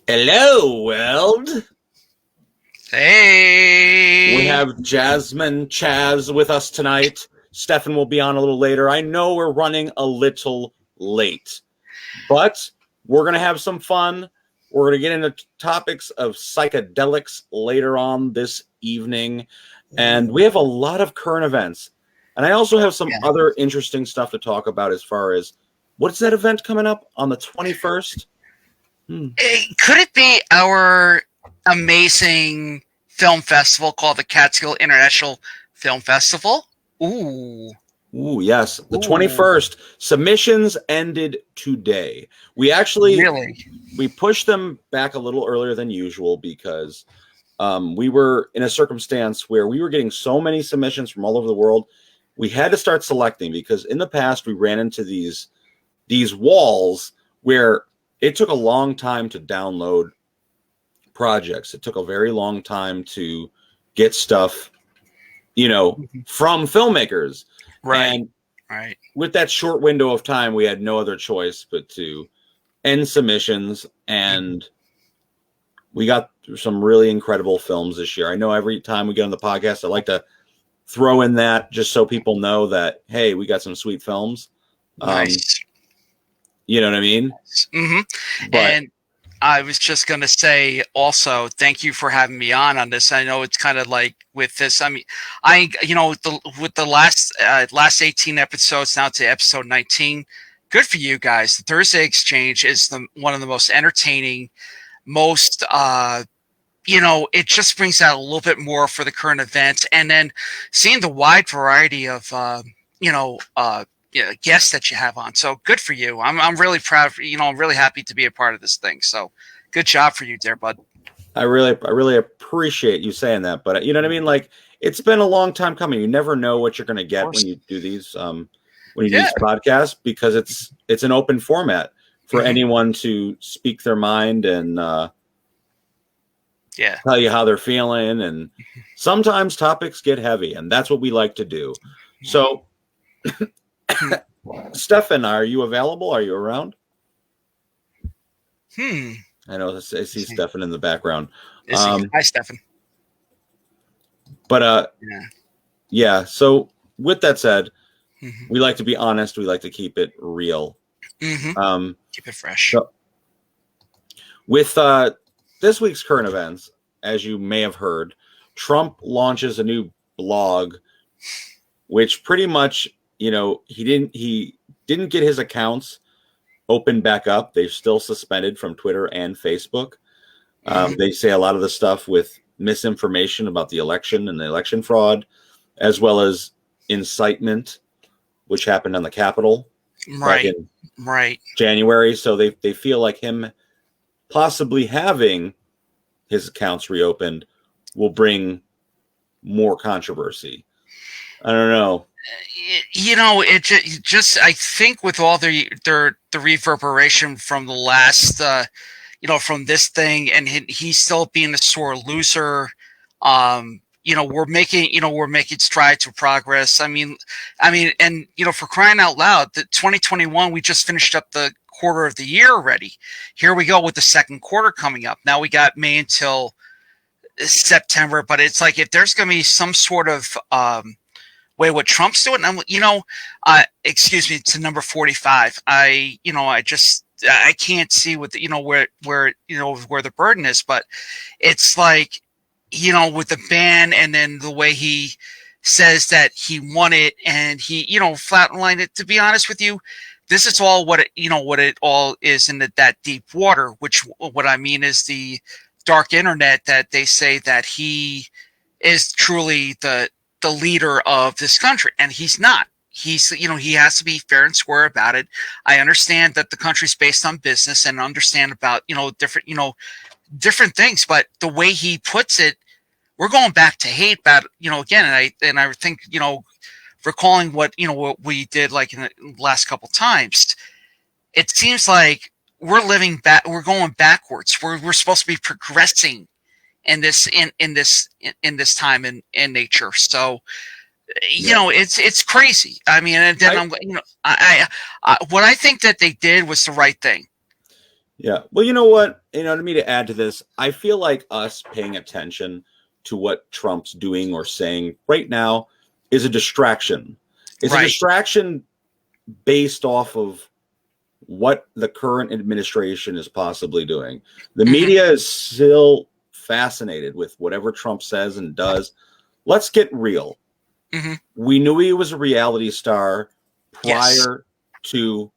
Hello, world. We Hey. have Jasmine Chaz with us tonight. Stefan will be on a little later. I know we're running a little late, but we're going to have some fun. We're going to get into topics of psychedelics later on this evening. And we have a lot of current events. And I also have some Yeah. other interesting stuff to talk about as far as what's that event coming up on the 21st? Could it be our amazing film festival called the Catskill International Film Festival? Ooh. Ooh, yes. The Ooh. 21st. Submissions ended today. Really? We pushed them back a little earlier than usual because we were in a circumstance where we were getting so many submissions from all over the world. We had to start selecting because in the past we ran into these walls where it took a long time to download projects. It took a very long time to get stuff, from filmmakers. Right. And Right. with that short window of time, we had no other choice but to end submissions. And we got some really incredible films this year. I know every time we get on the podcast, I like to throw in that just so people know that, hey, we got some sweet films. Nice. You know what I mean? Mm-hmm. But And I was just going to say also, thank you for having me on this. I know it's kind of like with this. I mean, with the last 18 episodes now to episode 19. Good for you guys. The Thursday Exchange is one of the most entertaining, most it just brings out a little bit more for the current events, and then seeing the wide variety of guests that you have on. So good for you. I'm really proud. I'm really happy to be a part of this thing. So good job for you, there, bud. I really appreciate you saying that. But you know what I mean? Like, it's been a long time coming. You never know what you're going to Of get course. when you do these when you do Yeah. these podcasts because it's an open format for Mm-hmm. anyone to speak their mind and Yeah. tell you how they're feeling. And sometimes topics get heavy, and that's what we like to do. So, Stefan, are you available? Are you around? Hmm. I know I see Stefan in the background. Is he? Hi, Stefan. But Yeah. yeah. So with that said, Mm-hmm. we like to be honest. We like to keep it real. Mm-hmm. Um, Keep it fresh. so with this week's current events, as you may have heard, Trump launches a new blog, which pretty much, he didn't get his accounts open back up. They're still suspended from Twitter and Facebook. Mm-hmm. They say a lot of the stuff with misinformation about the election and the election fraud, as well as incitement, which happened on the Capitol back Right. in Right. January. So they feel like him possibly having his accounts reopened will bring more controversy. I don't know. It just I think with all the reverberation from the last from this thing, and he's still being a sore loser. We're making strides for progress. And for crying out loud, the 2021, we just finished up the quarter of the year already. Here we go with the second quarter coming up. Now we got May until September, but it's like if there's going to be some sort of way what Trump's doing, excuse me, to number 45. I can't see what where the burden is, but it's like, with the ban and then the way he says that he won it and he, flatlined it. To be honest with you, this is all what it all is in that deep water, which what I mean is the dark internet, that they say that he is truly the leader of this country, and he's not. He has to be fair and square about it. I understand that the country's based on business and understand about different things, but the way he puts it, we're going back to hate about again, and I think recalling what we did like in the last couple times. It seems like we're going backwards. We're supposed to be progressing in this time in nature. So Yeah. it's crazy. I mean, and then I, I'm what I think that they did was the right thing. Yeah. Well, you know what? To me, to add to this, I feel like us paying attention to what Trump's doing or saying right now is a distraction. It's a Right. distraction based off of what the current administration is possibly doing. The Hmm. media is still fascinated with whatever Trump says and does. Let's get real. Hmm. We knew he was a reality star Yes. prior to,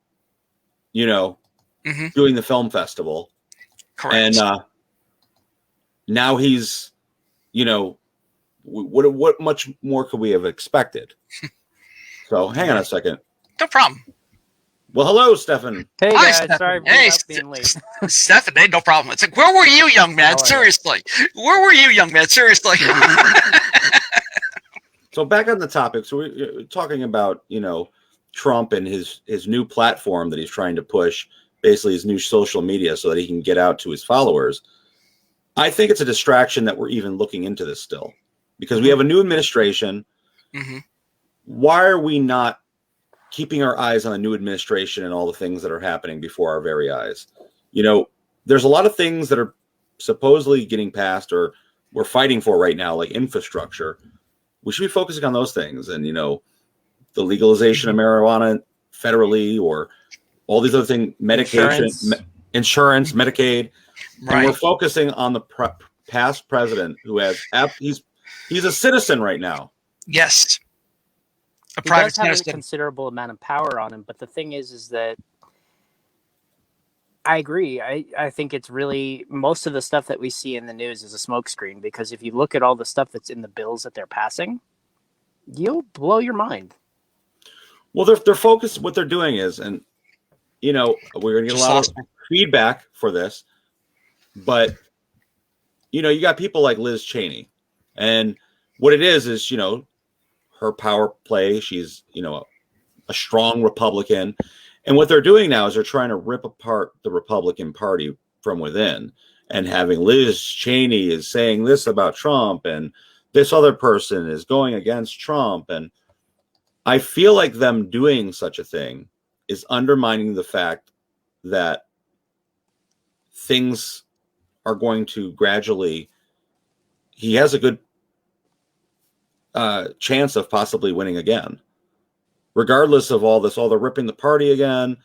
you know, Hmm. doing the film festival. And Correct. now he's, you know, what much more could we have expected? So hang on Yeah. a second. No problem. Well, hello, Stefan. Hey Hi, guys, sorry Stefan. for Hey, being late. Stefan. Hey, no problem. It's like, where were you, young man? How are you? Seriously, where were you, young man? Seriously. So back on the topic. So we're talking about, Trump and his new platform that he's trying to push, basically his new social media, so that he can get out to his followers. I think it's a distraction that we're even looking into this still, because we have a new administration. Hmm. Why are we not keeping our eyes on the new administration and all the things that are happening before our very eyes? There's a lot of things that are supposedly getting passed or we're fighting for right now, like infrastructure. We should be focusing on those things, and the legalization of marijuana federally, or all these other things, medication, insurance, Medicaid. And we're Right. focusing on the past president who has he's a citizen right now. Yes. A He private does have a citizen. considerable amount of power on him, but the thing is that I agree. I think it's really most of the stuff that we see in the news is a smokescreen, because if you look at all the stuff that's in the bills that they're passing, you'll blow your mind. Well, they're focused. What they're doing is, and we're going to get a Just lot lost of me. feedback for this, but you got people like Liz Cheney, and what it is, her power play. She's a strong Republican, and what they're doing now is they're trying to rip apart the Republican Party from within, and having Liz Cheney is saying this about Trump, and this other person is going against Trump, and I feel like them doing such a thing is undermining the fact that things are going to gradually. He has a good chance of possibly winning again, regardless of all this. All the ripping the party again.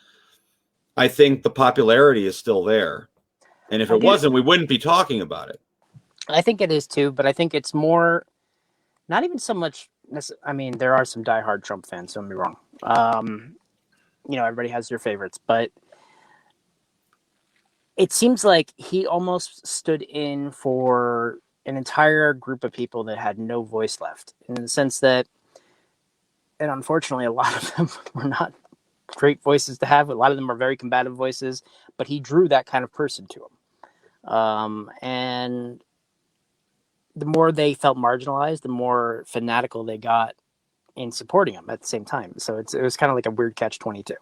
I think the popularity is still there, and if I it do. wasn't, we wouldn't be talking about it. I think it is too, but I think it's more not even so much. I mean, there are some diehard Trump fans. Don't get me wrong. Everybody has their favorites, but it seems like he almost stood in for an entire group of people that had no voice left, in the sense that, and unfortunately, a lot of them were not great voices to have. A lot of them are very combative voices, but he drew that kind of person to him. And the more they felt marginalized, the more fanatical they got in supporting him at the same time. So it was kind of like a weird catch-22.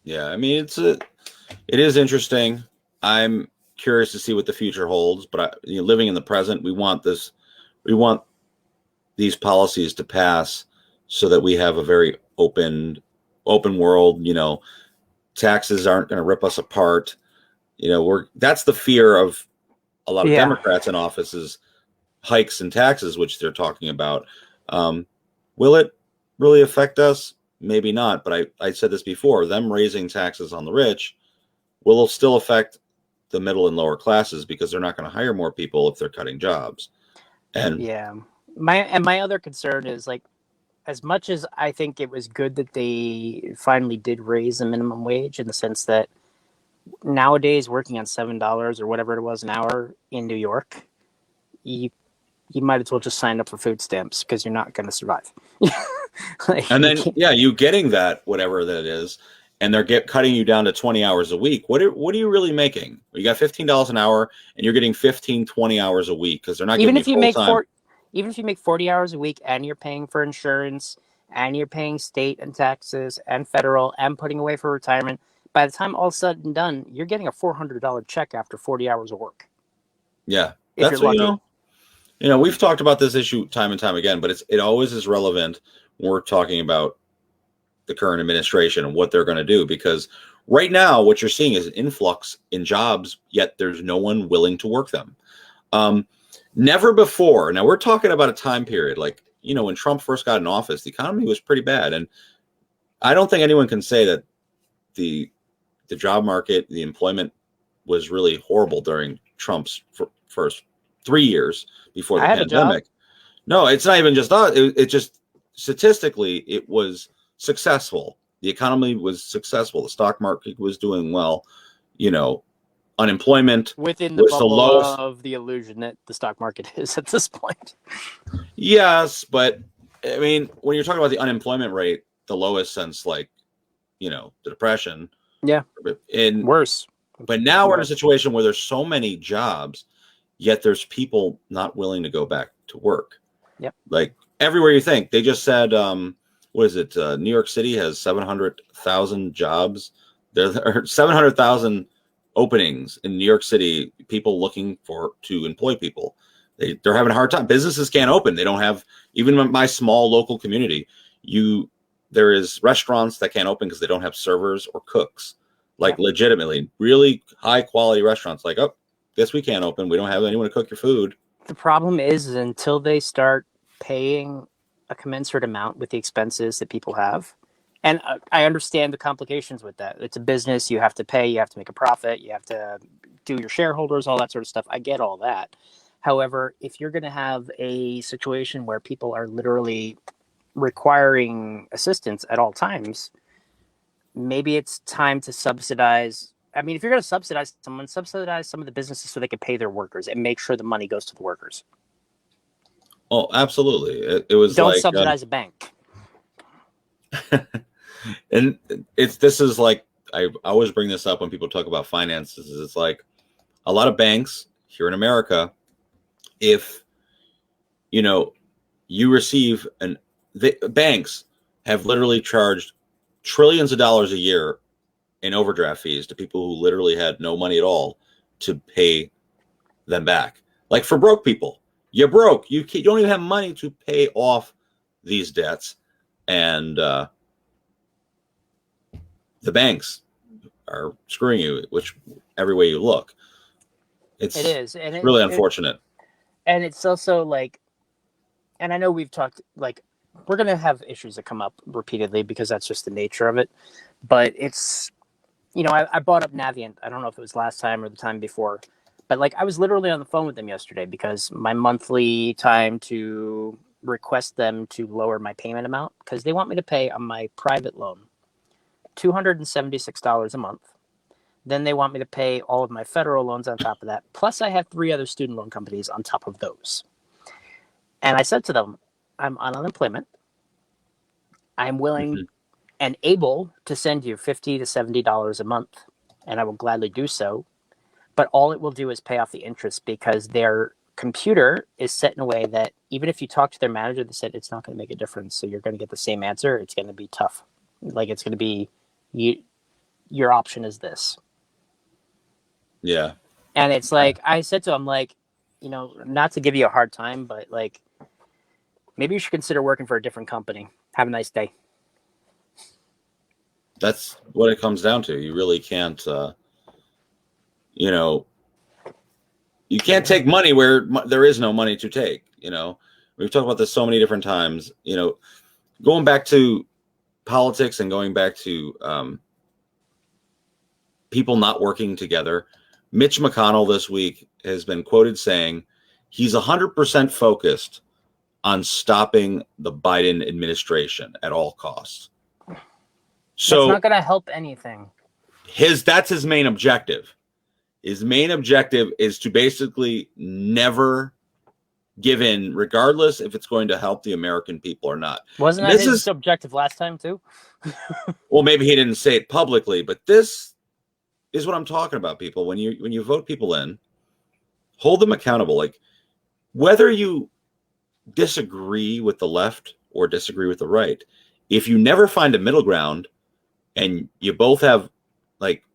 Yeah, I mean, it is interesting. I'm curious to see what the future holds, but living in the present, we want these policies to pass so that we have a very open world. Taxes aren't going to rip us apart. That's the fear of a lot of Democrats in office, is hikes in taxes, which they're talking about. Will it really affect us? Maybe not, but I said this before, them raising taxes on the rich will still affect the middle and lower classes, because they're not going to hire more people if they're cutting jobs. And yeah, my other concern is, like, as much as I think it was good that they finally did raise the minimum wage, in the sense that nowadays working on $7 or whatever it was an hour in New York, you might as well just sign up for food stamps, because you're not going to survive. and then you getting that, whatever that is, and they're cutting you down to 20 hours a week. What are you really making? You got $15 an hour, and you're getting 15, 20 hours a week, because they're not even giving if you you make full time. even if you make 40 hours a week, and you're paying for insurance, and you're paying state and taxes and federal, and putting away for retirement, by the time all's said and done, you're getting a $400 check after 40 hours of work. Yeah, If that's you're what lucky. we've talked about this issue time and time again, but it always is relevant when we're talking about the current administration and what they're going to do, because Right now, what you're seeing is an influx in jobs, yet there's no one willing to work them. Never before. Now we're talking about a time period like, when Trump first got in office, the economy was pretty bad. And I don't think anyone can say that the job market, the employment was really horrible during Trump's first 3 years before the pandemic. No, it's not even just that. It just statistically, it was successful. The economy was successful. The stock market was doing well. Unemployment within the bubble of the illusion that the stock market is at this point. Yes, but I mean, when you're talking about the unemployment rate, the lowest since the Depression. Yeah. And worse. But now we're in a situation where there's so many jobs, yet there's people not willing to go back to work. Yep. Like everywhere you think. They just said, what is it? New York City has 700,000 jobs. There are 700,000 openings in New York City, people looking to employ people. They're having a hard time. Businesses can't open. They don't have, even my small local community, there is restaurants that can't open because they don't have servers or cooks. Legitimately, really high quality restaurants. Guess we can't open. We don't have anyone to cook your food. The problem is until they start paying a commensurate amount with the expenses that people have. And I understand the complications with that. It's a business. You have to pay. You have to make a profit. You have to do your shareholders, all that sort of stuff. I get all that. However, if you're going to have a situation where people are literally requiring assistance at all times, maybe it's time to subsidize. I mean, if you're going to subsidize someone, subsidize some of the businesses so they can pay their workers and make sure the money goes to the workers. Oh, absolutely. It was don't subsidize a bank. And this is like, I always bring this up when people talk about finances. It's like a lot of banks here in America, if you receive banks have literally charged trillions of dollars a year in overdraft fees to people who literally had no money at all to pay them back. Like for broke people, you're broke. You don't even have money to pay off these debts. And the banks are screwing you, every way you look. It is really unfortunate. And it's also and I know we've talked, we're going to have issues that come up repeatedly because that's just the nature of it. But it's, I brought up Navient. I don't know if it was last time or the time before, but I was literally on the phone with them yesterday because my monthly time to request them to lower my payment amount, because they want me to pay on my private loan $276 a month. Then they want me to pay all of my federal loans on top of that. Plus I have 3 other student loan companies on top of those. And I said to them, I'm on unemployment. I'm willing and able to send you $50 to $70 a month, and I will gladly do so. But all it will do is pay off the interest, because their computer is set in a way that even if you talk to their manager, they said it's not going to make a difference. So you're going to get the same answer. It's going to be tough. It's going to be, your option is this. Yeah. And it's I said to him, not to give you a hard time, but maybe you should consider working for a different company. Have a nice day. That's what it comes down to. You really can't, you can't take money where there is no money to take. We've talked about this so many different times, going back to politics and going back to people not working together. Mitch McConnell this week has been quoted saying he's 100% focused on stopping the Biden administration at all costs. So it's not going to help anything. That's his main objective. His main objective is to basically never give in, regardless if it's going to help the American people or not. Wasn't that his objective last time too? Well, maybe he didn't say it publicly, but this is what I'm talking about, people. When you vote people in, hold them accountable. Whether you disagree with the left or disagree with the right, if you never find a middle ground and you both have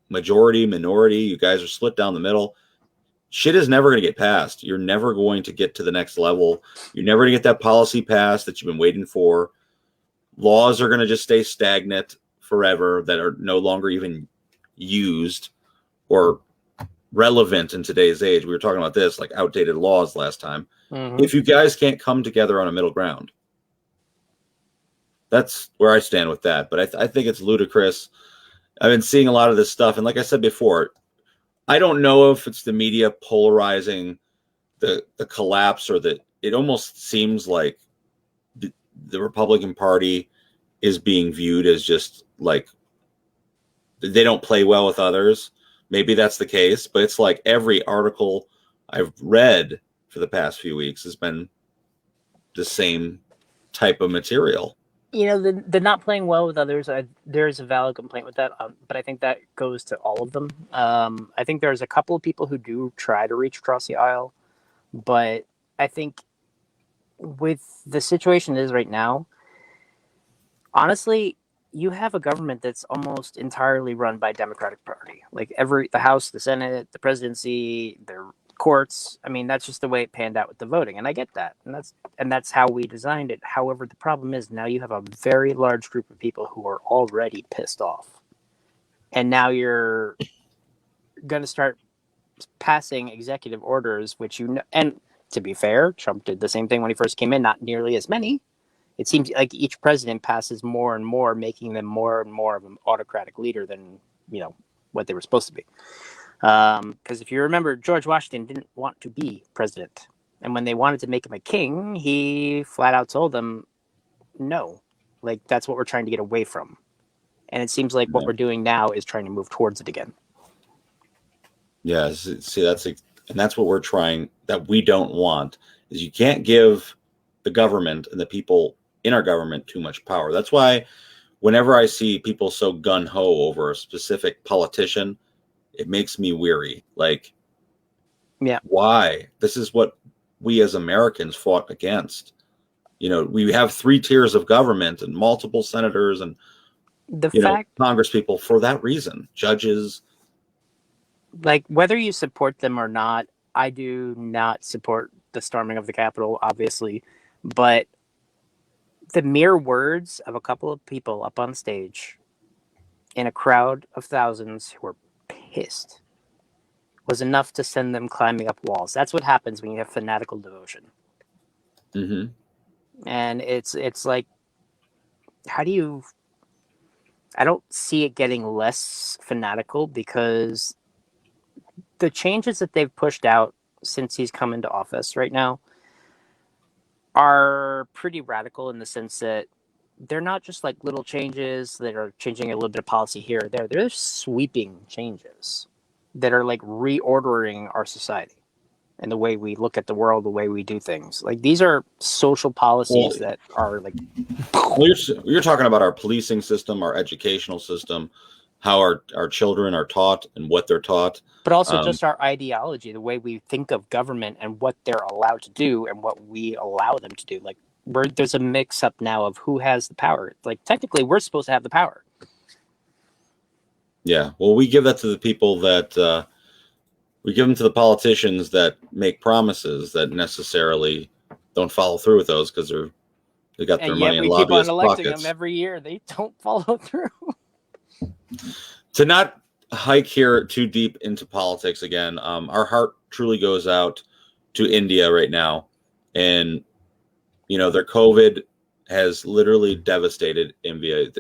majority, minority, you guys are split down the middle, shit is never going to get passed. You're never going to get to the next level. You're never going to get that policy passed that you've been waiting for. Laws are going to just stay stagnant forever that are no longer even used or relevant in today's age. We were talking about this, like outdated laws last time. If you guys can't come together on a middle ground, that's where I stand with that. But I think it's ludicrous. I've been seeing a lot of this stuff, and like I said before, I don't know if it's the media polarizing the collapse, or that it almost seems like the Republican Party is being viewed as just like they don't play well with others. Maybe that's the case, but it's like every article I've read for the past few weeks has been the same type of material. You know, the not playing well with others, there's a valid complaint with that, but I think that goes to all of them. I think there's a couple of people who do try to reach across the aisle, but I think with the situation it is right now, honestly, you have a government that's almost entirely run by Democratic Party. Like the House, the Senate, the presidency, their courts. I mean, that's just the way it panned out with the voting, and I get that, and that's how we designed it. However, the problem is now you have a very large group of people who are already pissed off, and now you're going to start passing executive orders, which and to be fair, Trump did the same thing when he first came in. Not nearly as many. It seems like each president passes more and more, making them more and more of an autocratic leader than what they were supposed to be. Because if you remember, George Washington didn't want to be president. And when they wanted to make him a king, he flat out told them, no, like that's what we're trying to get away from. And it seems like what we're doing now is trying to move towards it again. Yeah, see, that's what we're trying, that we don't want, is you can't give the government and the people in our government too much power. That's why whenever I see people so gung-ho over a specific politician, it makes me weary. Like, yeah, why? This is what we as Americans fought against. We have 3 tiers of government and multiple senators and Congress people for that reason. Judges. Like, whether you support them or not, I do not support the storming of the Capitol, obviously. But the mere words of a couple of people up on stage in a crowd of thousands who were pissed was enough to send them climbing up walls. That's what happens when you have fanatical devotion. Mm-hmm. And it's like, how do you... I don't see it getting less fanatical, because the changes that they've pushed out since he's come into office right now are pretty radical, in the sense that they're not just like little changes that are changing a little bit of policy here or there. They're sweeping changes that are like reordering our society and the way we look at the world, the way we do things. Like, these are social policies that are like... Well, you're talking about our policing system, our educational system, how our children are taught and what they're taught. But also just our ideology, the way we think of government and what they're allowed to do and what we allow them to do. Like, there's a mix-up now of who has the power. Like, technically, we're supposed to have the power. Yeah, well, we give that to the people that... we give them to the politicians that make promises that necessarily don't follow through with those, because they got their money in lobbyists' pockets. And yet we keep on electing them every year. They don't follow through. To not hike here too deep into politics again, our heart truly goes out to India right now. And, their COVID has literally devastated India.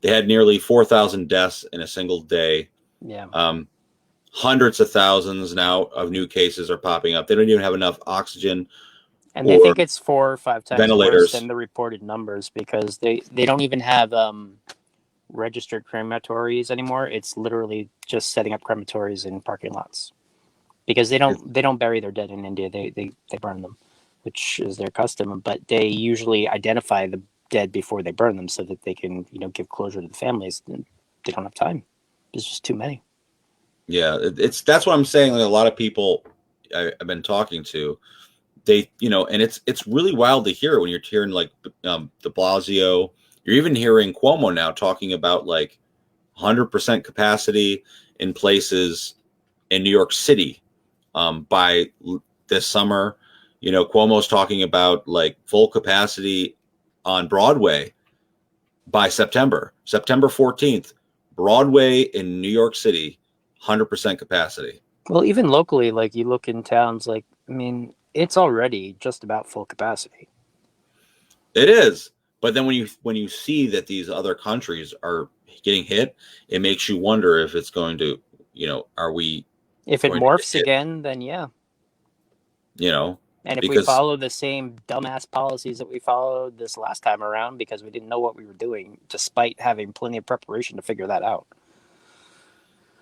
They had nearly 4,000 deaths in a single day. Yeah. Hundreds of thousands now of new cases are popping up. They don't even have enough oxygen. And they think it's 4 or 5 times ventilators. Worse than the reported numbers, because they don't even have registered crematories anymore. It's literally just setting up crematories in parking lots, because they don't bury their dead in India. They burn them, which is their custom. But they usually identify the dead before they burn them, so that they can give closure to the families. They don't have time. There's just too many. Yeah, that's what I'm saying. Like, a lot of people I've been talking to, and it's really wild to hear when you're hearing like de Blasio. You're even hearing Cuomo now talking about like 100% capacity in places in New York City by this summer. Cuomo's talking about like full capacity on Broadway by September 14th. Broadway in New York City, 100% capacity. Well, even locally, like you look in towns, like, I mean, it's already just about full capacity. It is. But then when you see that these other countries are getting hit, it makes you wonder if it's going to, are we If it going to get morphs hit? again, then yeah. And if we Because follow the same dumbass policies that we followed this last time around because we didn't know what we were doing, despite having plenty of preparation to figure that out.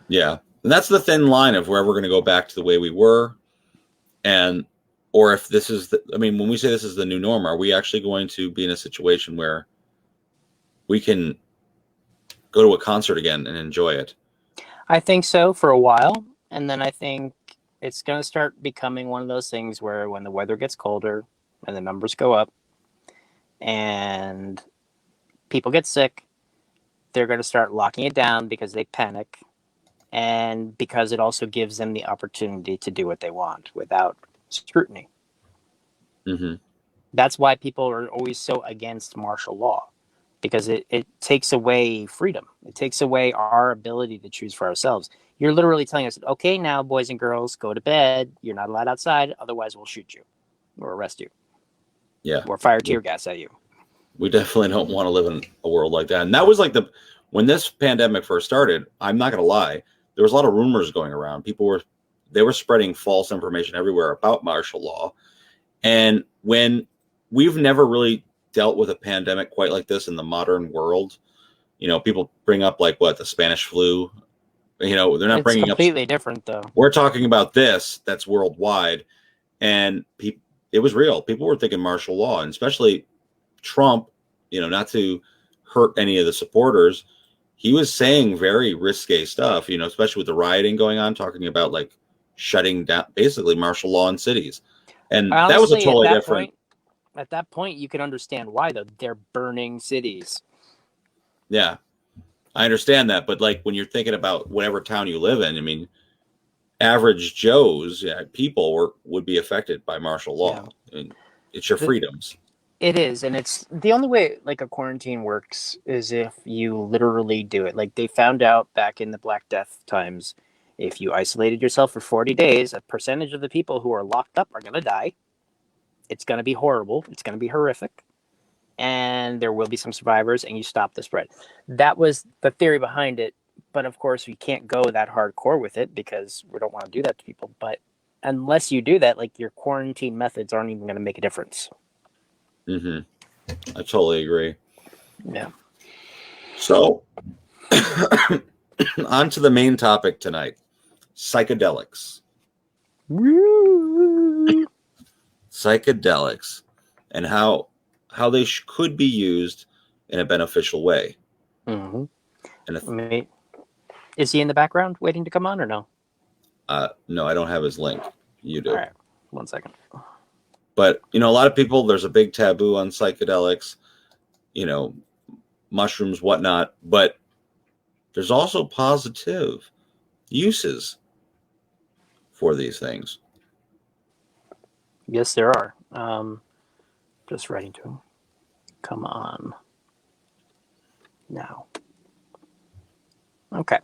yeah, and that's the thin line of where we're going to go back to the way we were, or if this is when we say this is the new norm, are we actually going to be in a situation where we can go to a concert again and enjoy it? I think so for a while, and then I think it's going to start becoming one of those things where when the weather gets colder and the numbers go up and people get sick, they're going to start locking it down because they panic, and because it also gives them the opportunity to do what they want without scrutiny. Mm-hmm. That's why people are always so against martial law, because it takes away freedom. It takes away our ability to choose for ourselves. You're literally telling us, okay, now, boys and girls, go to bed. You're not allowed outside. Otherwise, we'll shoot you or arrest you. Yeah. Or fire tear gas at you. We definitely don't want to live in a world like that. And that was like when this pandemic first started, I'm not going to lie, there was a lot of rumors going around. They were spreading false information everywhere about martial law. And when we've never really dealt with a pandemic quite like this in the modern world, people bring up like the Spanish flu. They're not bringing up. It's completely different, though. We're talking about this that's worldwide, and it was real. People were thinking martial law, and especially Trump. Not to hurt any of the supporters, he was saying very risque stuff. Especially with the rioting going on, talking about like shutting down basically martial law in cities, and honestly, that was a totally different. At that point, you can understand why, though. They're burning cities. Yeah. I understand that, but like when you're thinking about whatever town you live in, average Joes, people would be affected by martial law. Yeah. It's your freedoms. It is, and it's the only way like a quarantine works is if you literally do it. Like they found out back in the Black Death times, if you isolated yourself for 40 days, a percentage of the people who are locked up are going to die. It's going to be horrible. It's going to be horrific. And there will be some survivors, and you stop the spread. That was the theory behind it. But of course, we can't go that hardcore with it because we don't want to do that to people. But unless you do that, like your quarantine methods aren't even going to make a difference. Mm-hmm. I totally agree. Yeah. So, on to the main topic tonight, psychedelics. Woo! Psychedelics and how they could be used in a beneficial way. Mm-hmm. And is he in the background waiting to come on or no? No, I don't have his link. You do. All right. 1 second. But, a lot of people, there's a big taboo on psychedelics, mushrooms, whatnot. But there's also positive uses for these things. Yes, there are. Just writing to him. Come on. Now. Okay.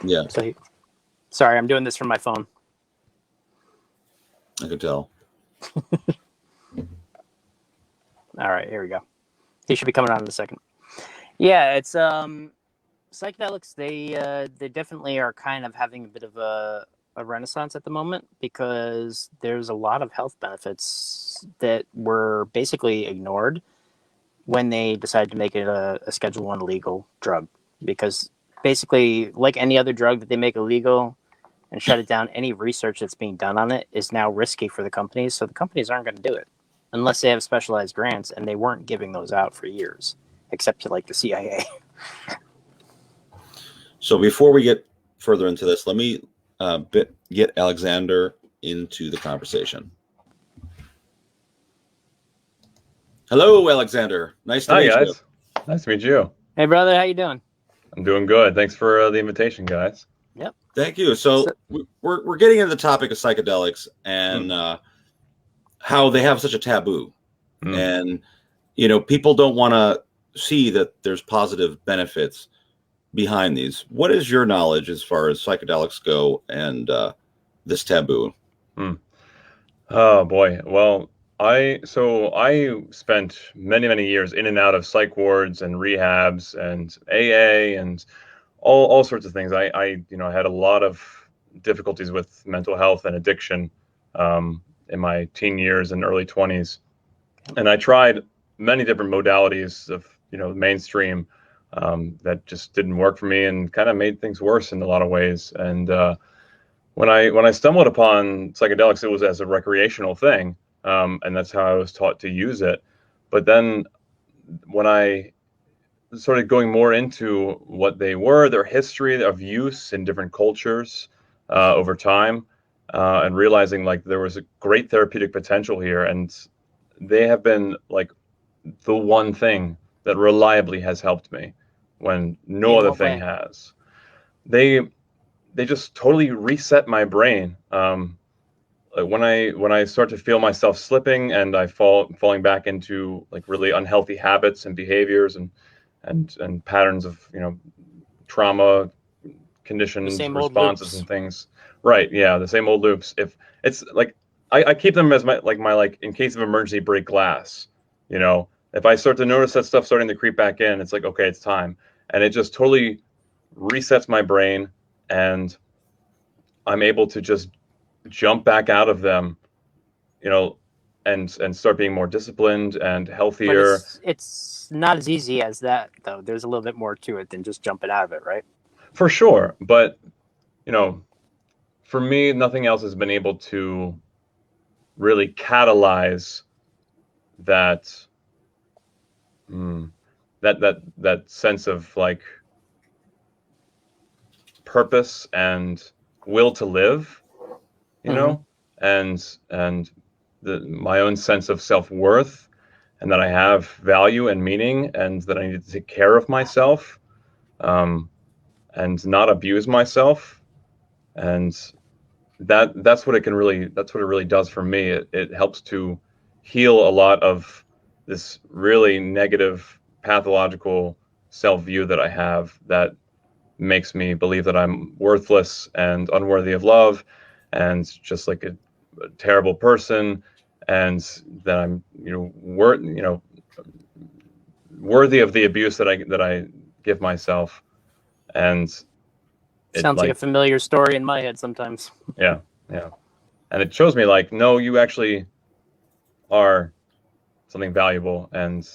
Yeah. Sorry, I'm doing this from my phone. I could tell. All right, here we go. He should be coming on in a second. Yeah, it's psychedelics. They definitely are kind of having a bit of a renaissance at the moment because there's a lot of health benefits that were basically ignored when they decided to make it a Schedule 1 legal drug. Because basically, like any other drug that they make illegal and shut it down, any research that's being done on it is now risky for the companies. So the companies aren't going to do it unless they have specialized grants, and they weren't giving those out for years, except to like the CIA. So before we get further into this, let me get Alexander into the conversation. Hello, Alexander. Nice to meet you. Hi, guys. Nice to meet you. Hey, brother. How you doing? I'm doing good. Thanks for the invitation, guys. Yep. Thank you. So we're getting into the topic of psychedelics and how they have such a taboo. And, people don't want to see that there's positive benefits behind these. What is your knowledge as far as psychedelics go and this taboo? Oh boy. Well, I spent many years in and out of psych wards and rehabs and AA and all sorts of things. I had a lot of difficulties with mental health and addiction in my teen years and early 20s. And I tried many different modalities of, mainstream that just didn't work for me and kind of made things worse in a lot of ways. And when I stumbled upon psychedelics, it was as a recreational thing, and that's how I was taught to use it. But then when I started going more into what they were, their history of use in different cultures over time, and realizing like there was a great therapeutic potential here, and they have been like the one thing that reliably has helped me when no In other what thing way? has. They just totally reset my brain. Like when I start to feel myself slipping and I falling back into like really unhealthy habits and behaviors and patterns of trauma The conditioned same old responses and loops. things. Right? Yeah, the same old loops. If it's like I keep them as my like in case of emergency break glass. If I start to notice that stuff starting to creep back in, it's like okay, it's time, and it just totally resets my brain, and I'm able to just jump back out of them, you know, and start being more disciplined and But healthier. it's not as easy as that, though. There's a little bit more to it than just jumping out of it, right? For sure. But, you know, for me, nothing else has been able to really catalyze that mm, that sense of like purpose and will to live, you Mm-hmm. know, and my own sense of self-worth, and that I have value and meaning, and that I need to take care of myself, um, and not abuse myself. And that's what it really does for me. It helps to heal a lot of this really negative pathological self-view that I have that makes me believe that I'm worthless and unworthy of love and just like a terrible person, and that I'm worthy of the abuse that I give myself. And it Sounds like a like familiar story in my head sometimes. yeah, yeah. And it shows me like no, you actually are something valuable, and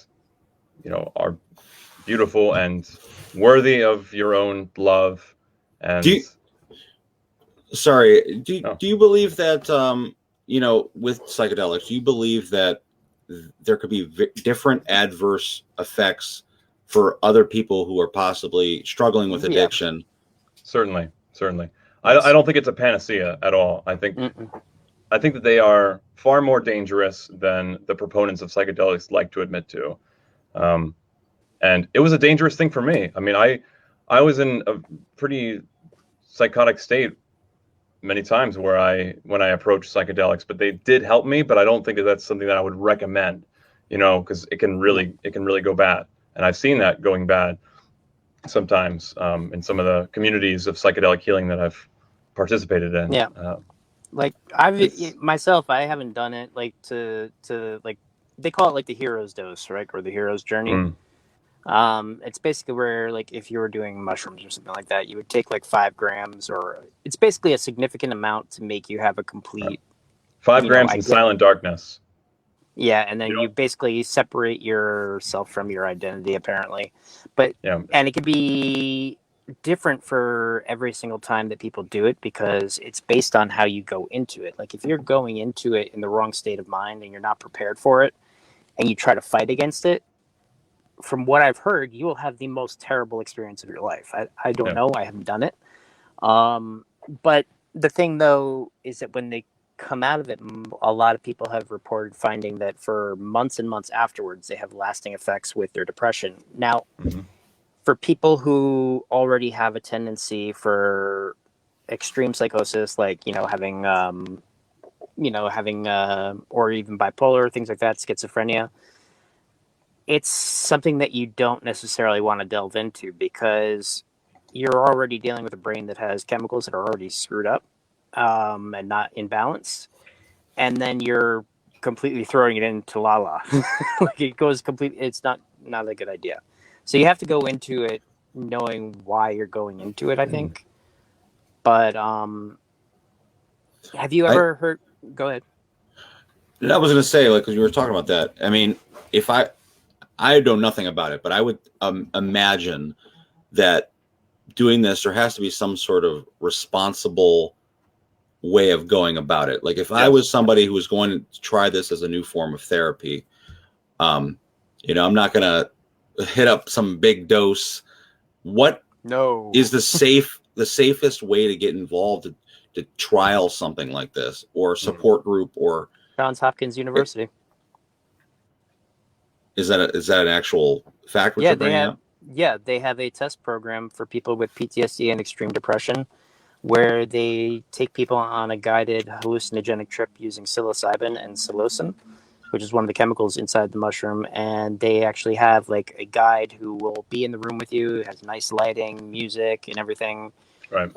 are beautiful and worthy of your own love. Do And you, sorry, no, do you believe that with psychedelics, do you believe that there could be different adverse effects for other people who are possibly struggling with Yeah. addiction? certainly. I Yes. don't think it's a panacea at all. Mm-mm. I think that they are far more dangerous than the proponents of psychedelics like to admit to. Um, and it was a dangerous thing for me. I mean, I was in a pretty psychotic state many times when I approached psychedelics, but they did help me. But I don't think that that's something that I would recommend, because No. it can really go bad, and I've seen that going bad sometimes in some of the communities of psychedelic healing that I've participated in. Yeah. Like It's myself, I haven't done it like to like they call it like the hero's dose, right? Or the hero's journey. mm, It's basically where like if you were doing mushrooms or something like that, you would take like 5 grams, or it's basically a significant amount to make you have a complete, 5 grams I in get, silent darkness. yeah, and You then you don't, basically separate yourself from your identity apparently. But yeah, and it could be different for every single time that people do it because it's based on how you go into it. Like if you're going into it in the wrong state of mind and you're not prepared for it and you try to fight against it, from what I've heard, you will have the most terrible experience of your life. I don't yeah, know. I haven't done it. Um, but the thing, though, is that when they come out of it, a lot of people have reported finding that for months and months afterwards, they have lasting effects with their depression. Now, hmm for people who already have a tendency for extreme psychosis, like, or even bipolar, things like that, schizophrenia, it's something that you don't necessarily want to delve into because you're already dealing with a brain that has chemicals that are already screwed up and not in balance, and then you're completely throwing it into la la. Like it goes completely. It's not a good idea. So you have to go into it knowing why you're going into it, I think. But have you ever heard? Go ahead. I was going to say, like, because you were talking about that. I mean, if I know nothing about it, but I would imagine that doing this, there has to be some sort of responsible way of going about it. Like, if I was somebody who was going to try this as a new form of therapy, I'm not going to hit up some big dose. What is the safest way to get involved to trial something like this, or support group, or Johns Hopkins University? Is that an actual fact? What you're bringing up? Yeah, they have a test program for people with PTSD and extreme depression, where they take people on a guided hallucinogenic trip using psilocybin and psilocin, which is one of the chemicals inside the mushroom. And they actually have like a guide who will be in the room with you. It has nice lighting, music, and everything. Right.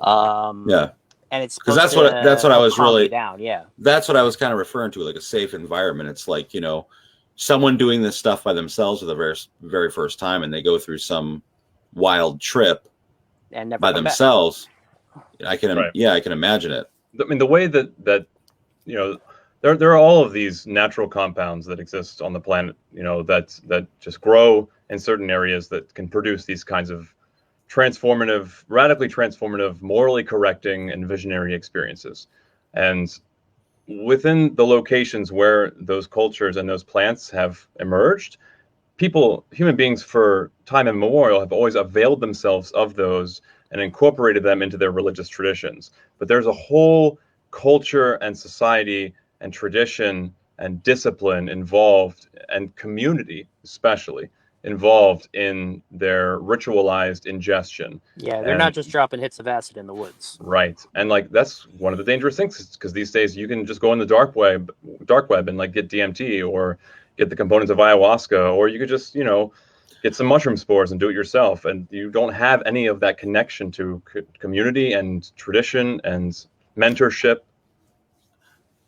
Yeah. And it's because that's what I was really down. Yeah. That's what I was kind of referring to, like a safe environment. It's like, someone doing this stuff by themselves for the very, very first time, and they go through some wild trip and never by themselves. I can imagine it. I mean, the way that there are all of these natural compounds that exist on the planet, that just grow in certain areas that can produce these kinds of radically transformative, morally correcting, and visionary experiences. And within the locations where those cultures and those plants have emerged, human beings for time immemorial have always availed themselves of those and incorporated them into their religious traditions. But there's a whole culture and society and tradition and discipline involved, and community especially involved in their ritualized ingestion. Yeah, they're not just dropping hits of acid in the woods. Right. And like that's one of the dangerous things, because these days you can just go on the dark web and like get DMT or get the components of ayahuasca, or you could just, get some mushroom spores and do it yourself, and you don't have any of that connection to community and tradition and mentorship.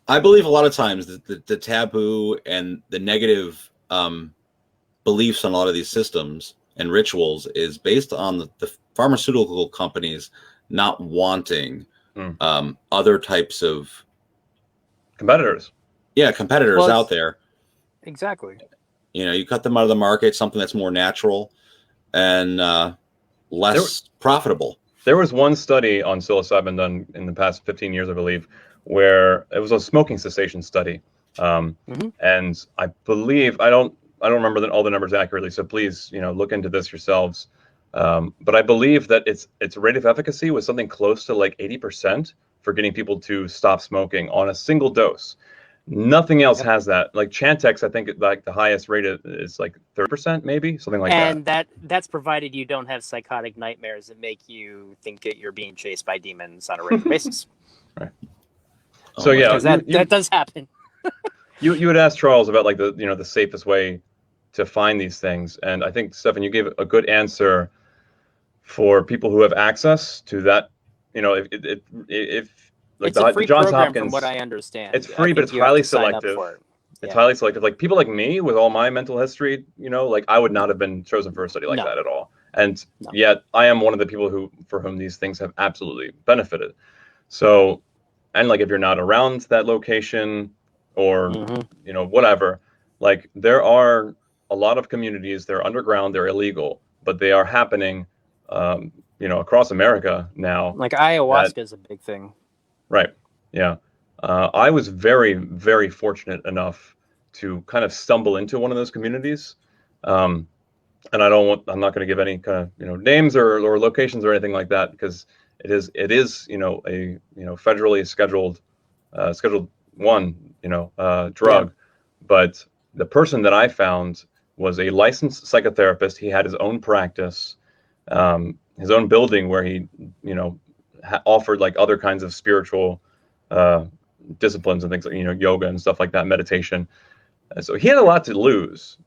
I believe a lot of times that the taboo and the negative beliefs on a lot of these systems and rituals is based on the pharmaceutical companies not wanting other types of competitors. Yeah, competitors out there. Exactly. You cut them out of the market, something that's more natural and less profitable. There was one study on psilocybin done in the past 15 years, I believe, where it was a smoking cessation study. And I believe, I don't remember all the numbers accurately, so please, look into this yourselves. But I believe that its rate of efficacy was something close to like 80% for getting people to stop smoking on a single dose. Nothing else has that. Like Chantix, I think like the highest rate is like 30%, maybe something like that. And that's provided you don't have psychotic nightmares that make you think that you're being chased by demons on a regular basis. Right. So yeah, that does happen. You had asked Charles about like the safest way to find these things, and I think Stefan, you gave a good answer for people who have access to that. If like it's a free Johns program, Hopkins, from what I understand. it's free, but it's highly selective. It's highly selective. Like people like me with all my mental history, like I would not have been chosen for a study like that at all. And yet I am one of the people for whom these things have absolutely benefited. So, and like if you're not around that location or whatever, like there are a lot of communities, they're underground, they're illegal, but they are happening across America now. Like ayahuasca is a big thing. Right. Yeah. I was very, very fortunate enough to kind of stumble into one of those communities. And I'm not going to give any kind of, names or locations or anything like that, because it is a federally scheduled drug. Yeah. But the person that I found was a licensed psychotherapist. He had his own practice, his own building where he, offered like other kinds of spiritual disciplines and things like, yoga and stuff like that, meditation. So he had a lot to lose,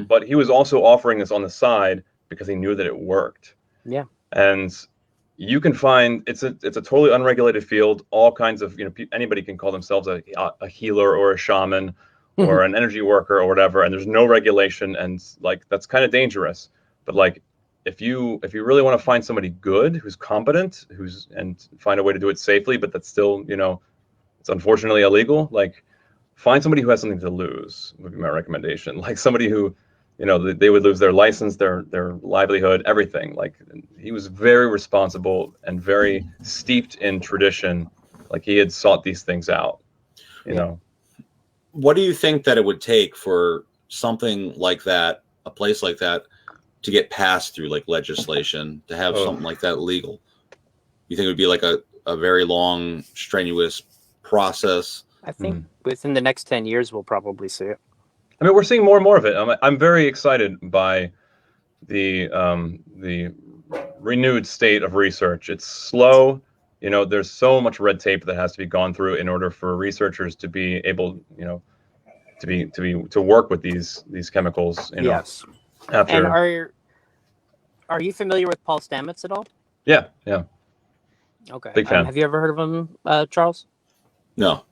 but he was also offering this on the side because he knew that it worked. Yeah. And you can find it's a totally unregulated field. All kinds of, anybody can call themselves a healer or a shaman or an energy worker or whatever, and there's no regulation, and like that's kind of dangerous. But like if you really want to find somebody good who's competent, and find a way to do it safely, but that's still, it's unfortunately illegal, like find somebody who has something to lose would be my recommendation. Like somebody who, they would lose their license, their livelihood, everything. Like he was very responsible and very steeped in tradition. Like he had sought these things out, you know. What do you think that it would take for something like that, a place like that, to get passed through like legislation, to have something like that legal? You think it would be like a very long, strenuous process? I think within the next 10 years, we'll probably see it. I mean, we're seeing more and more of it. I'm very excited by the renewed state of research. It's slow. There's so much red tape that has to be gone through in order for researchers to be able, to work with these chemicals. Yes. And are you familiar with Paul Stamets at all? Yeah. Okay. Big fan. Have you ever heard of him, Charles? No.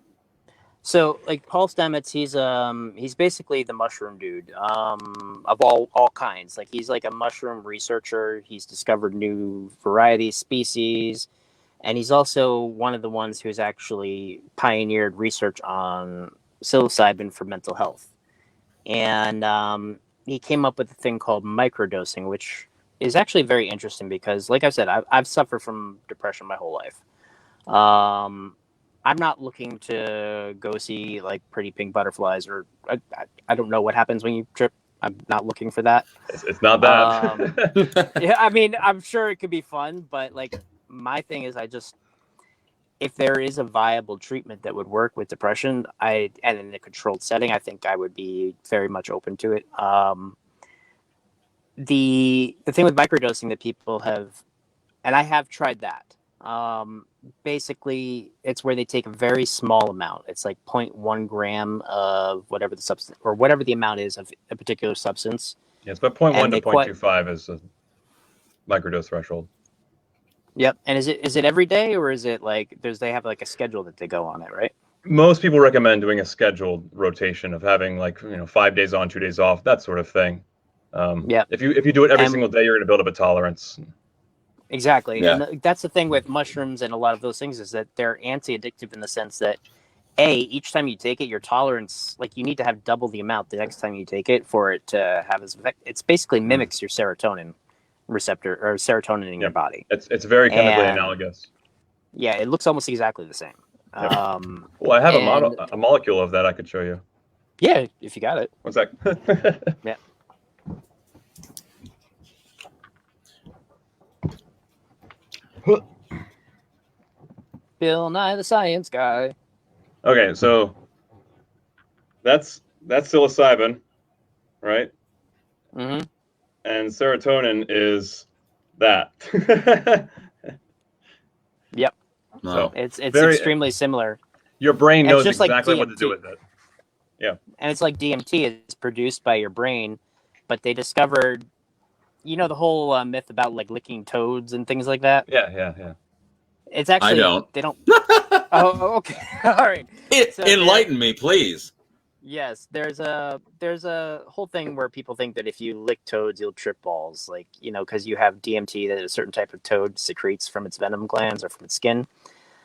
So, like Paul Stamets, he's basically the mushroom dude of all kinds. Like he's like a mushroom researcher. He's discovered new varieties, species, and he's also one of the ones who's actually pioneered research on psilocybin for mental health. And he came up with a thing called microdosing, which is actually very interesting because, like I said, I've suffered from depression my whole life. I'm not looking to go see like pretty pink butterflies, or I don't know what happens when you trip. I'm not looking for that. It's not bad. Yeah, I mean, I'm sure it could be fun, but like my thing is, if there is a viable treatment that would work with depression, and in a controlled setting, I think I would be very much open to it. The thing with microdosing that people have, and I have tried that. Basically, it's where they take a very small amount. It's like 0.1 gram of whatever the substance or whatever the amount is of a particular substance. Yes, but 0.1 to 0.25 is a microdose threshold. Yep. And is it every day, or is it like they have like a schedule that they go on it, right? Most people recommend doing a scheduled rotation of having 5 days on, 2 days off, that sort of thing. Yeah. If you do it every single day, you're going to build up a tolerance. Exactly. Yeah. And that's the thing with mushrooms and a lot of those things is that they're anti-addictive in the sense that each time you take it, your tolerance, like you need to have double the amount the next time you take it for it to have its effect. It's basically mimics your serotonin receptor or serotonin in your body. It's very chemically analogous. Yeah, it looks almost exactly the same. Yep. Well, I have a molecule of that I could show you. Yeah, if you got it. One sec. Yeah. Bill Nye the Science Guy. Okay, so that's psilocybin, right? Mm-hmm. And serotonin is that. Yep. No. So It's extremely similar. Your brain knows just exactly like what to do DMT. with it. Yeah. And it's like DMT is produced by your brain, but they discovered, the whole myth about like licking toads and things like that. Yeah. It's actually they don't. Oh, okay. All right. So Enlighten me, please. Yes, there's a whole thing where people think that if you lick toads, you'll trip balls, like because you have DMT that a certain type of toad secretes from its venom glands or from its skin.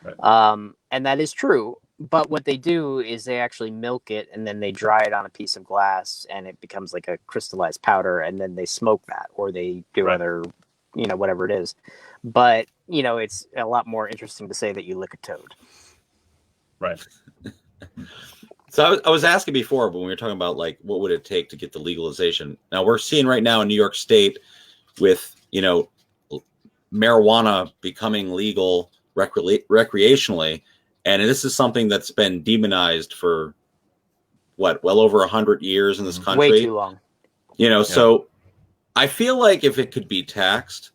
Right. And that is true. But what they do is they actually milk it and then they dry it on a piece of glass and it becomes like a crystallized powder, and then they smoke that, or they do other, whatever it is. But, it's a lot more interesting to say that you lick a toad. Right. So I was asking before, but when we were talking about like what would it take to get the legalization. Now we're seeing right now in New York State with, marijuana becoming legal recreationally. And this is something that's been demonized for well over 100 years in this country. Way too long. So I feel like if it could be taxed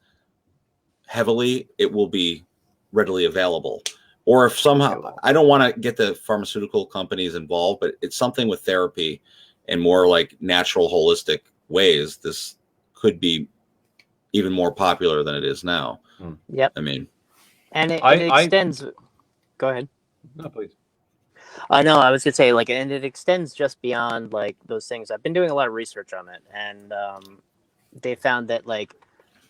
heavily, it will be readily available. Or if somehow, I don't want to get the pharmaceutical companies involved, but it's something with therapy and more like natural, holistic ways. This could be even more popular than it is now. Yep. I mean, and it extends. Go ahead. No, please. No, I was gonna say, like, and it extends just beyond like those things. I've been doing a lot of research on it, and they found that like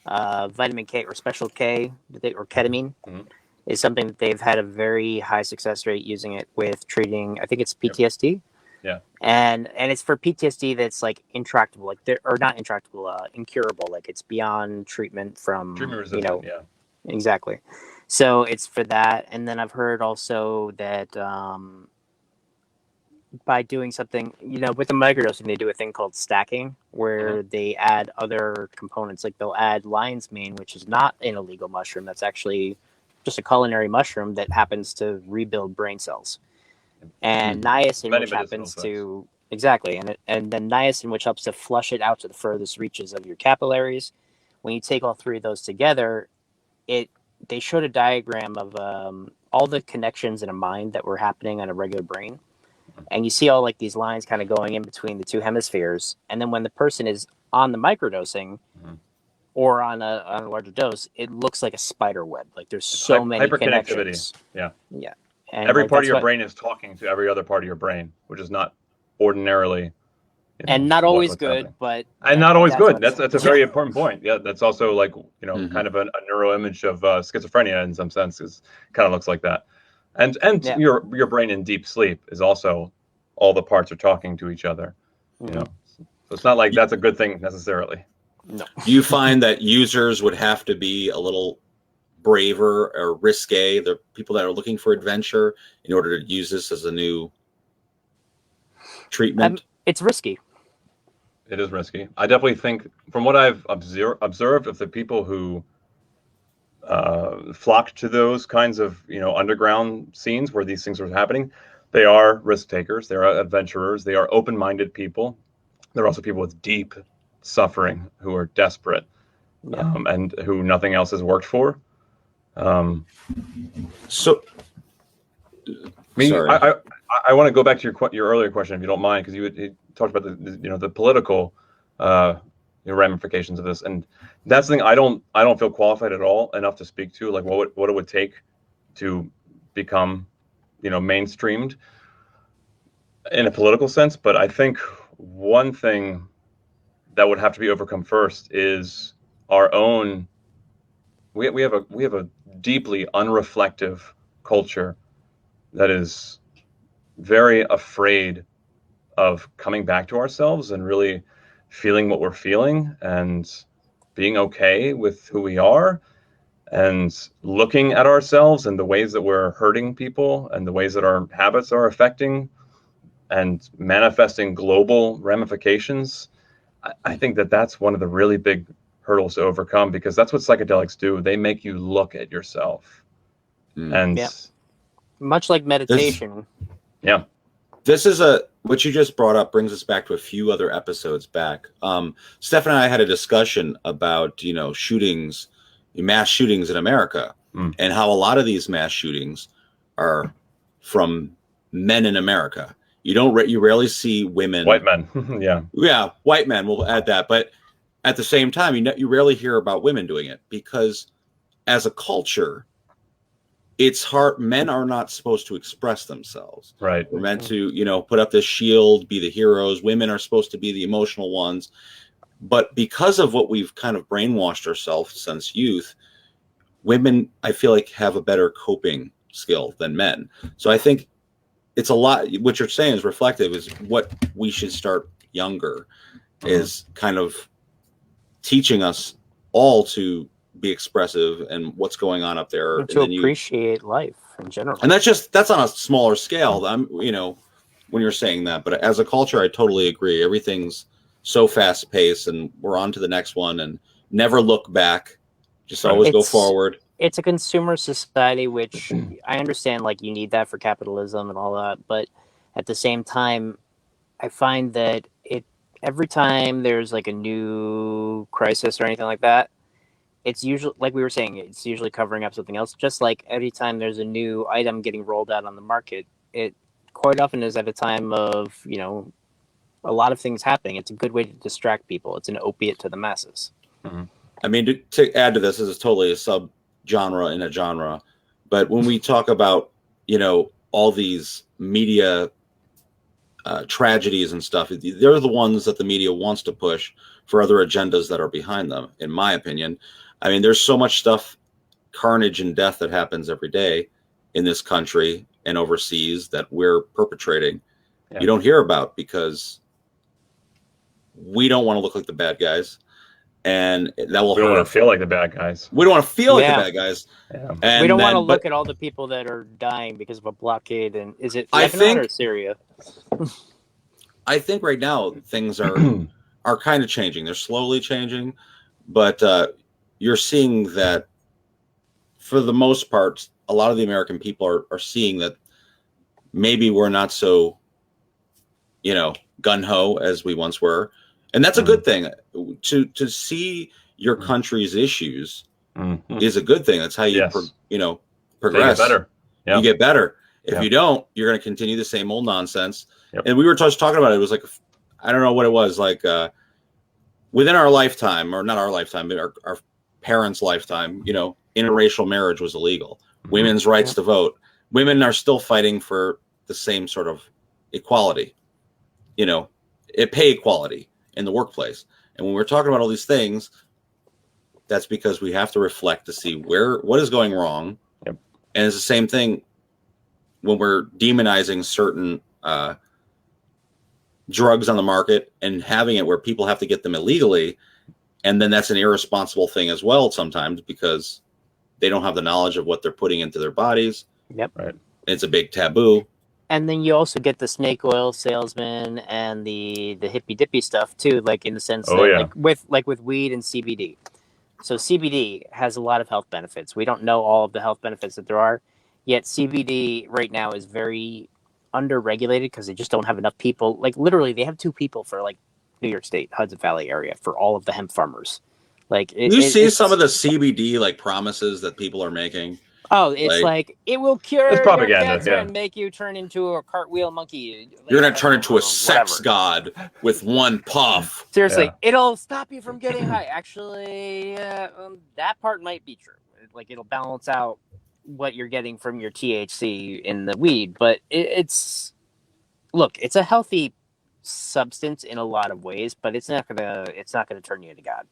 vitamin K or special K or ketamine is something that they've had a very high success rate using it with treating. I think it's PTSD. Yeah. And it's for PTSD that's like intractable, like or not intractable, incurable. Like it's beyond treatment from resistant. Yeah. Exactly. So it's for that, and then I've heard also that by doing something, with the microdosing, they do a thing called stacking, where they add other components. Like they'll add lion's mane, which is not an illegal mushroom. That's actually just a culinary mushroom that happens to rebuild brain cells. And niacin, which happens to and then niacin, which helps to flush it out to the furthest reaches of your capillaries. When you take all three of those together, they showed a diagram of all the connections in a mind that were happening on a regular brain. And you see all like these lines kind of going in between the two hemispheres. And then when the person is on the microdosing or on a larger dose, it looks like a spider web. Like there's so many connections. Yeah. Yeah. And every part of your brain is talking to every other part of your brain, which is not ordinarily and not always good, happening. But not always good. That's a very important point. Yeah, that's also like kind of a neuro image of schizophrenia in some senses. Kind of looks like that. And your brain in deep sleep is also all the parts are talking to each other. So it's not like that's a good thing necessarily. No. Do you find that users would have to be a little braver or risque, the people that are looking for adventure, in order to use this as a new treatment? It's risky. It is risky. I definitely think, from what I've observed of the people who flock to those kinds of underground scenes where these things are happening, they are risk takers, they are adventurers, they are open-minded people. They're also people with deep suffering who are desperate and who nothing else has worked for. So, I want to go back to your earlier question, if you don't mind, because you talked about the political ramifications of this, and that's the thing I don't feel qualified at all enough to speak to, like what it would take to become mainstreamed in a political sense. But I think one thing that would have to be overcome first is our own. We have a deeply unreflective culture that is very afraid of coming back to ourselves and really feeling what we're feeling and being okay with who we are, and looking at ourselves and the ways that we're hurting people and the ways that our habits are affecting and manifesting global ramifications. I think that that's one of the really big hurdles to overcome, because that's what psychedelics do. They make you look at yourself. And much like meditation. This is what you just brought up brings us back to a few other episodes back. Steph and I had a discussion about, shootings, mass shootings in America, and how a lot of these mass shootings are from men in America. You rarely see women. White men. Yeah, white men, we'll add that. But at the same time, you rarely hear about women doing it, because as a culture, it's hard. Men are not supposed to express themselves. Right. We're meant to, put up this shield, be the heroes. Women are supposed to be the emotional ones. But because of what we've kind of brainwashed ourselves since youth, women, I feel like, have a better coping skill than men. So I think it's a lot. What you're saying is reflective, is what we should start younger, is kind of teaching us all to be expressive and what's going on up there, and to appreciate life in general. And that's on a smaller scale. When you're saying that, but as a culture, I totally agree. Everything's so fast paced, and we're on to the next one, and never look back. Just always go forward. It's a consumer society, which I understand, like, you need that for capitalism and all that. But at the same time, I find that every time there's like a new crisis or anything like that, it's usually, like we were saying, it's usually covering up something else. Just like every time there's a new item getting rolled out on the market, it quite often is at a time of, a lot of things happening. It's a good way to distract people. It's an opiate to the masses. I mean, to add to this, this is totally a sub genre in a genre, but when we talk about, you know, all these media tragedies and stuff, they're the ones that the media wants to push for other agendas that are behind them, in my opinion. I mean, there's so much stuff, carnage and death that happens every day in this country and overseas that we're perpetrating. You don't hear about because we don't want to look like the bad guys, and that will We don't hurt. want to feel like the bad guys. We don't want to feel like the bad guys. Yeah. And we don't want to then, look but at all the people that are dying because of a blockade. And is it I Lebanon think- or Syria? I think right now things are kind of changing. They're slowly changing, but you're seeing that for the most part, a lot of the American people are seeing that maybe we're not so, you know, gun-ho as we once were. And that's a good thing. To see your country's issues is a good thing. That's how you, you know, progress. You get better. Yep. You get better. If you don't, you're going to continue the same old nonsense. Yep. And we were just talking about it. It was like, I don't know what it was, like within our lifetime, or not our lifetime, but our parents' lifetime, you know, interracial marriage was illegal. Women's rights to vote. Women are still fighting for the same sort of equality, you know, pay equality in the workplace. And when we're talking about all these things, that's because we have to reflect to see what is going wrong. Yep. And it's the same thing when we're demonizing certain drugs on the market and having it where people have to get them illegally. And then that's an irresponsible thing as well sometimes because they don't have the knowledge of what they're putting into their bodies. Yep. Right. It's a big taboo. And then you also get the snake oil salesman and the hippy dippy stuff too, like in the sense that like with weed and CBD. So CBD has a lot of health benefits. We don't know all of the health benefits that there are, yet CBD right now is very underregulated because they just don't have enough people. Like literally, they have 2 people for like New York State, Hudson Valley area for all of the hemp farmers. Like you see some of the CBD like promises that people are making. Oh, it's like it will cure it's your propaganda, cancer and make you turn into a cartwheel monkey. You're gonna turn into a sex god with one puff. Seriously, it'll stop you from getting high. Actually, that part might be true. Like it'll balance out what you're getting from your THC in the weed, but it's a healthy substance in a lot of ways, but it's not gonna turn you into God.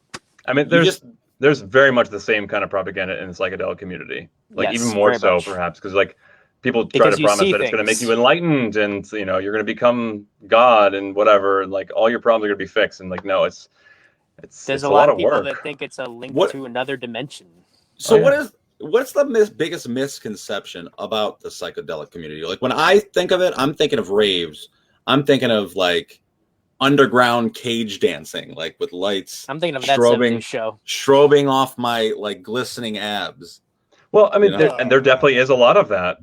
I mean, there's very much the same kind of propaganda in the psychedelic community, like even more so much. Perhaps because like people try to promise that it's going to make you enlightened and you know you're going to become God and whatever, and like all your problems are going to be fixed, and like no, there's a lot of people that think it's a link to another dimension. So what's the biggest misconception about the psychedelic community? Like when I think of it, I'm thinking of raves. I'm thinking of like underground cage dancing, like with lights. I'm thinking of that 70s show. Strobing off my like glistening abs. Well, I mean, there definitely is a lot of that.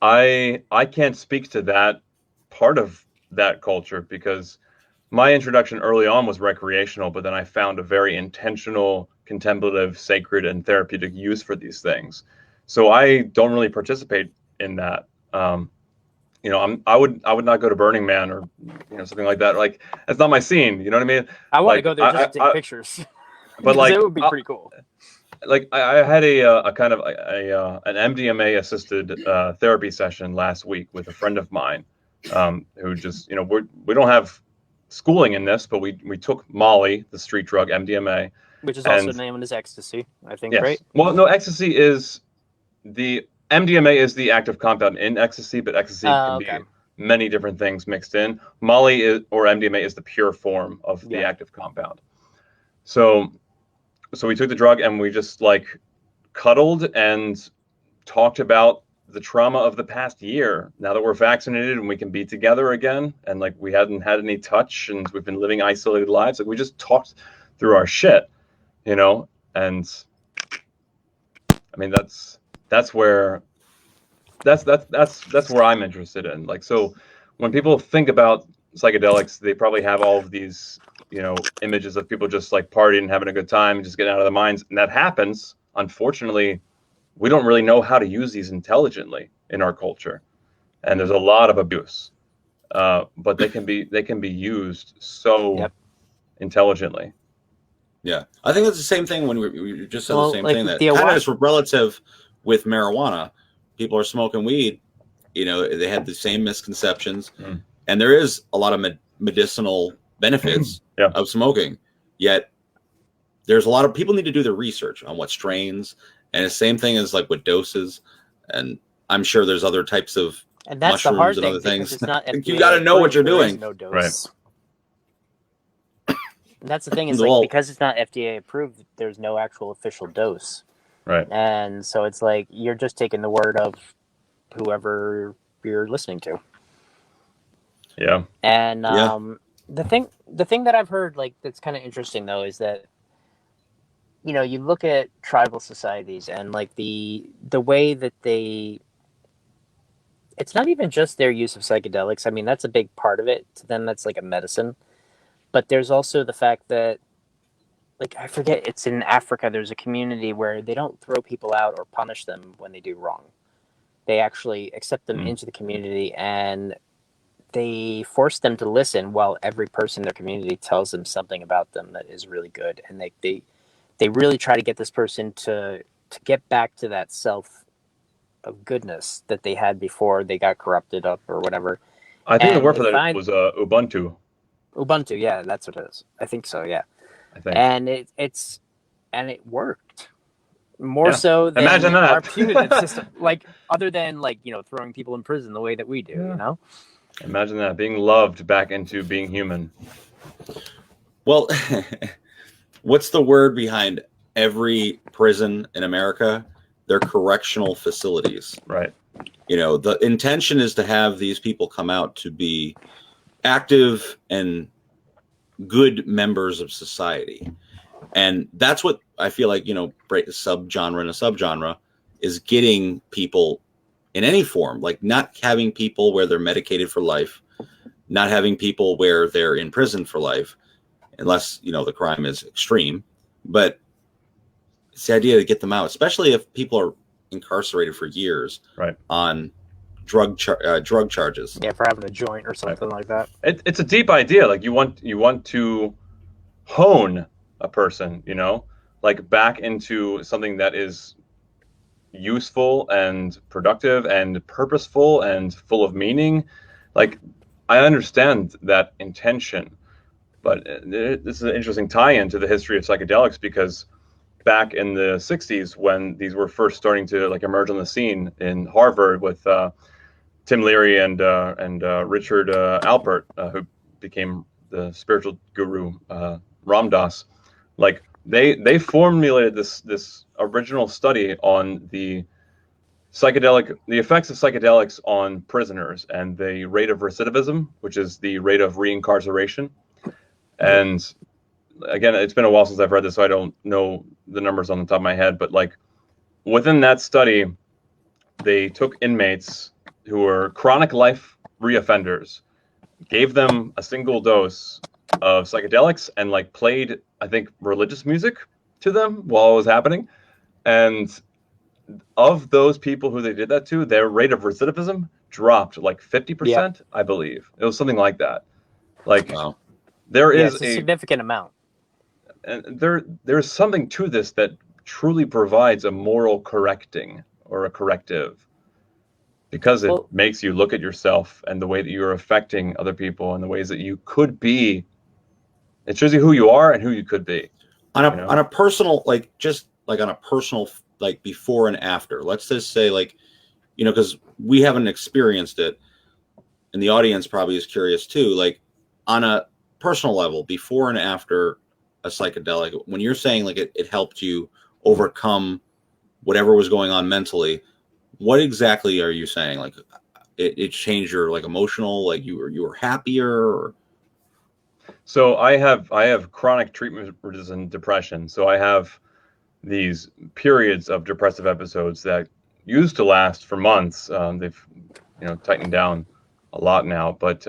I can't speak to that part of that culture because my introduction early on was recreational, but then I found a very intentional, contemplative, sacred, and therapeutic use for these things. So I don't really participate in that. You know, I would not go to Burning Man or you know something like that. Like that's not my scene. You know what I mean? I want to go there just to take pictures. But like it would be pretty cool. Like I had a kind of an MDMA assisted therapy session last week with a friend of mine who just you know we don't have schooling in this, but we took Molly, the street drug MDMA, which is also known as ecstasy, I think, yes. Right? Well, no, ecstasy is the MDMA is the active compound in ecstasy, but ecstasy can be many different things mixed in. Molly or MDMA is the pure form of the active compound. So we took the drug and we just like cuddled and talked about the trauma of the past year. Now that we're vaccinated and we can be together again, and like we hadn't had any touch and we've been living isolated lives, like we just talked through our shit, you know. And I mean that's where I'm interested in. Like, so when people think about psychedelics, they probably have all of these, you know, images of people just like partying and having a good time and just getting out of their minds. And that happens. Unfortunately, we don't really know how to use these intelligently in our culture. And there's a lot of abuse. But they can be used so intelligently. Yeah, I think that's the same thing when we just said the Well, same like thing, that the kind of ayahuasca. is relative with marijuana. People are smoking weed, you know, they have the same misconceptions, and there is a lot of medicinal benefits Yeah. of smoking. Yet there's a lot of people need to do their research on what strains, and the same thing as like with doses. And I'm sure there's other types of And that's the mushrooms hard and thing other because things. it's not You FDA got to know what approved. you're There is doing. no dose. Right. And that's the thing is like Well, because it's not FDA approved, there's no actual official dose. Right. And so it's like you're just taking the word of whoever you're listening to. Yeah. And Yeah. the thing that I've heard like that's kind of interesting though is that you know you look at tribal societies and like the way that they it's not even just their use of psychedelics. I mean that's a big part of it. To them that's like a medicine. But there's also the fact that like I forget it's in Africa there's a community where they don't throw people out or punish them when they do wrong. They actually accept them into the community and they force them to listen while every person in their community tells them something about them that is really good, and they really try to get this person to get back to that self of goodness that they had before they got corrupted up or whatever. I think the And word they for that find was Ubuntu. Ubuntu, yeah, that's what it is. I think so, yeah. I think. And it worked more so than Imagine that. our punitive system, like other than like you know throwing people in prison the way that we do, you know. Imagine that, being loved back into being human. Well, what's the word behind every prison in America? They're correctional facilities. Right. You know, the intention is to have these people come out to be active and good members of society. And that's what I feel like, you know, subgenre and a subgenre is getting people in any form, like not having people where they're medicated for life, not having people where they're in prison for life, unless, you know, the crime is extreme. But it's the idea to get them out, especially if people are incarcerated for years on drug charges. Yeah, for having a joint or something like that. It's a deep idea. Like you want to hone a person, you know, like back into something that is useful and productive and purposeful and full of meaning. Like I understand that intention, but this is an interesting tie-in to the history of psychedelics because back in the 60s when these were first starting to like emerge on the scene in Harvard with Tim Leary and Richard Alpert, who became the spiritual guru Ram Dass, like they formulated this original study on the effects of psychedelics on prisoners and the rate of recidivism, which is the rate of reincarceration. And again, it's been a while since I've read this, so I don't know the numbers on the top of my head, but like within that study, they took inmates who were chronic life reoffenders, gave them a single dose of psychedelics and like played, I think, religious music to them while it was happening. And of those people who they did that to, their rate of recidivism dropped like 50%, I believe. It was something like that. Like there is it's a significant amount. And there's something to this that truly provides a moral correcting or a corrective, because it makes you look at yourself and the way that you're affecting other people and the ways that you could be. It shows you who you are and who you could be. On a personal, like just like on a personal, like before and after. Let's just say like, you know, because we haven't experienced it, and the audience probably is curious too. Like on a personal level, before and after a psychedelic, when you're saying like it helped you overcome whatever was going on mentally, what exactly are you saying? Like it changed your like emotional, like you were happier? Or? So I have chronic treatment-resistant depression. So I have these periods of depressive episodes that used to last for months. They've tightened down a lot now, but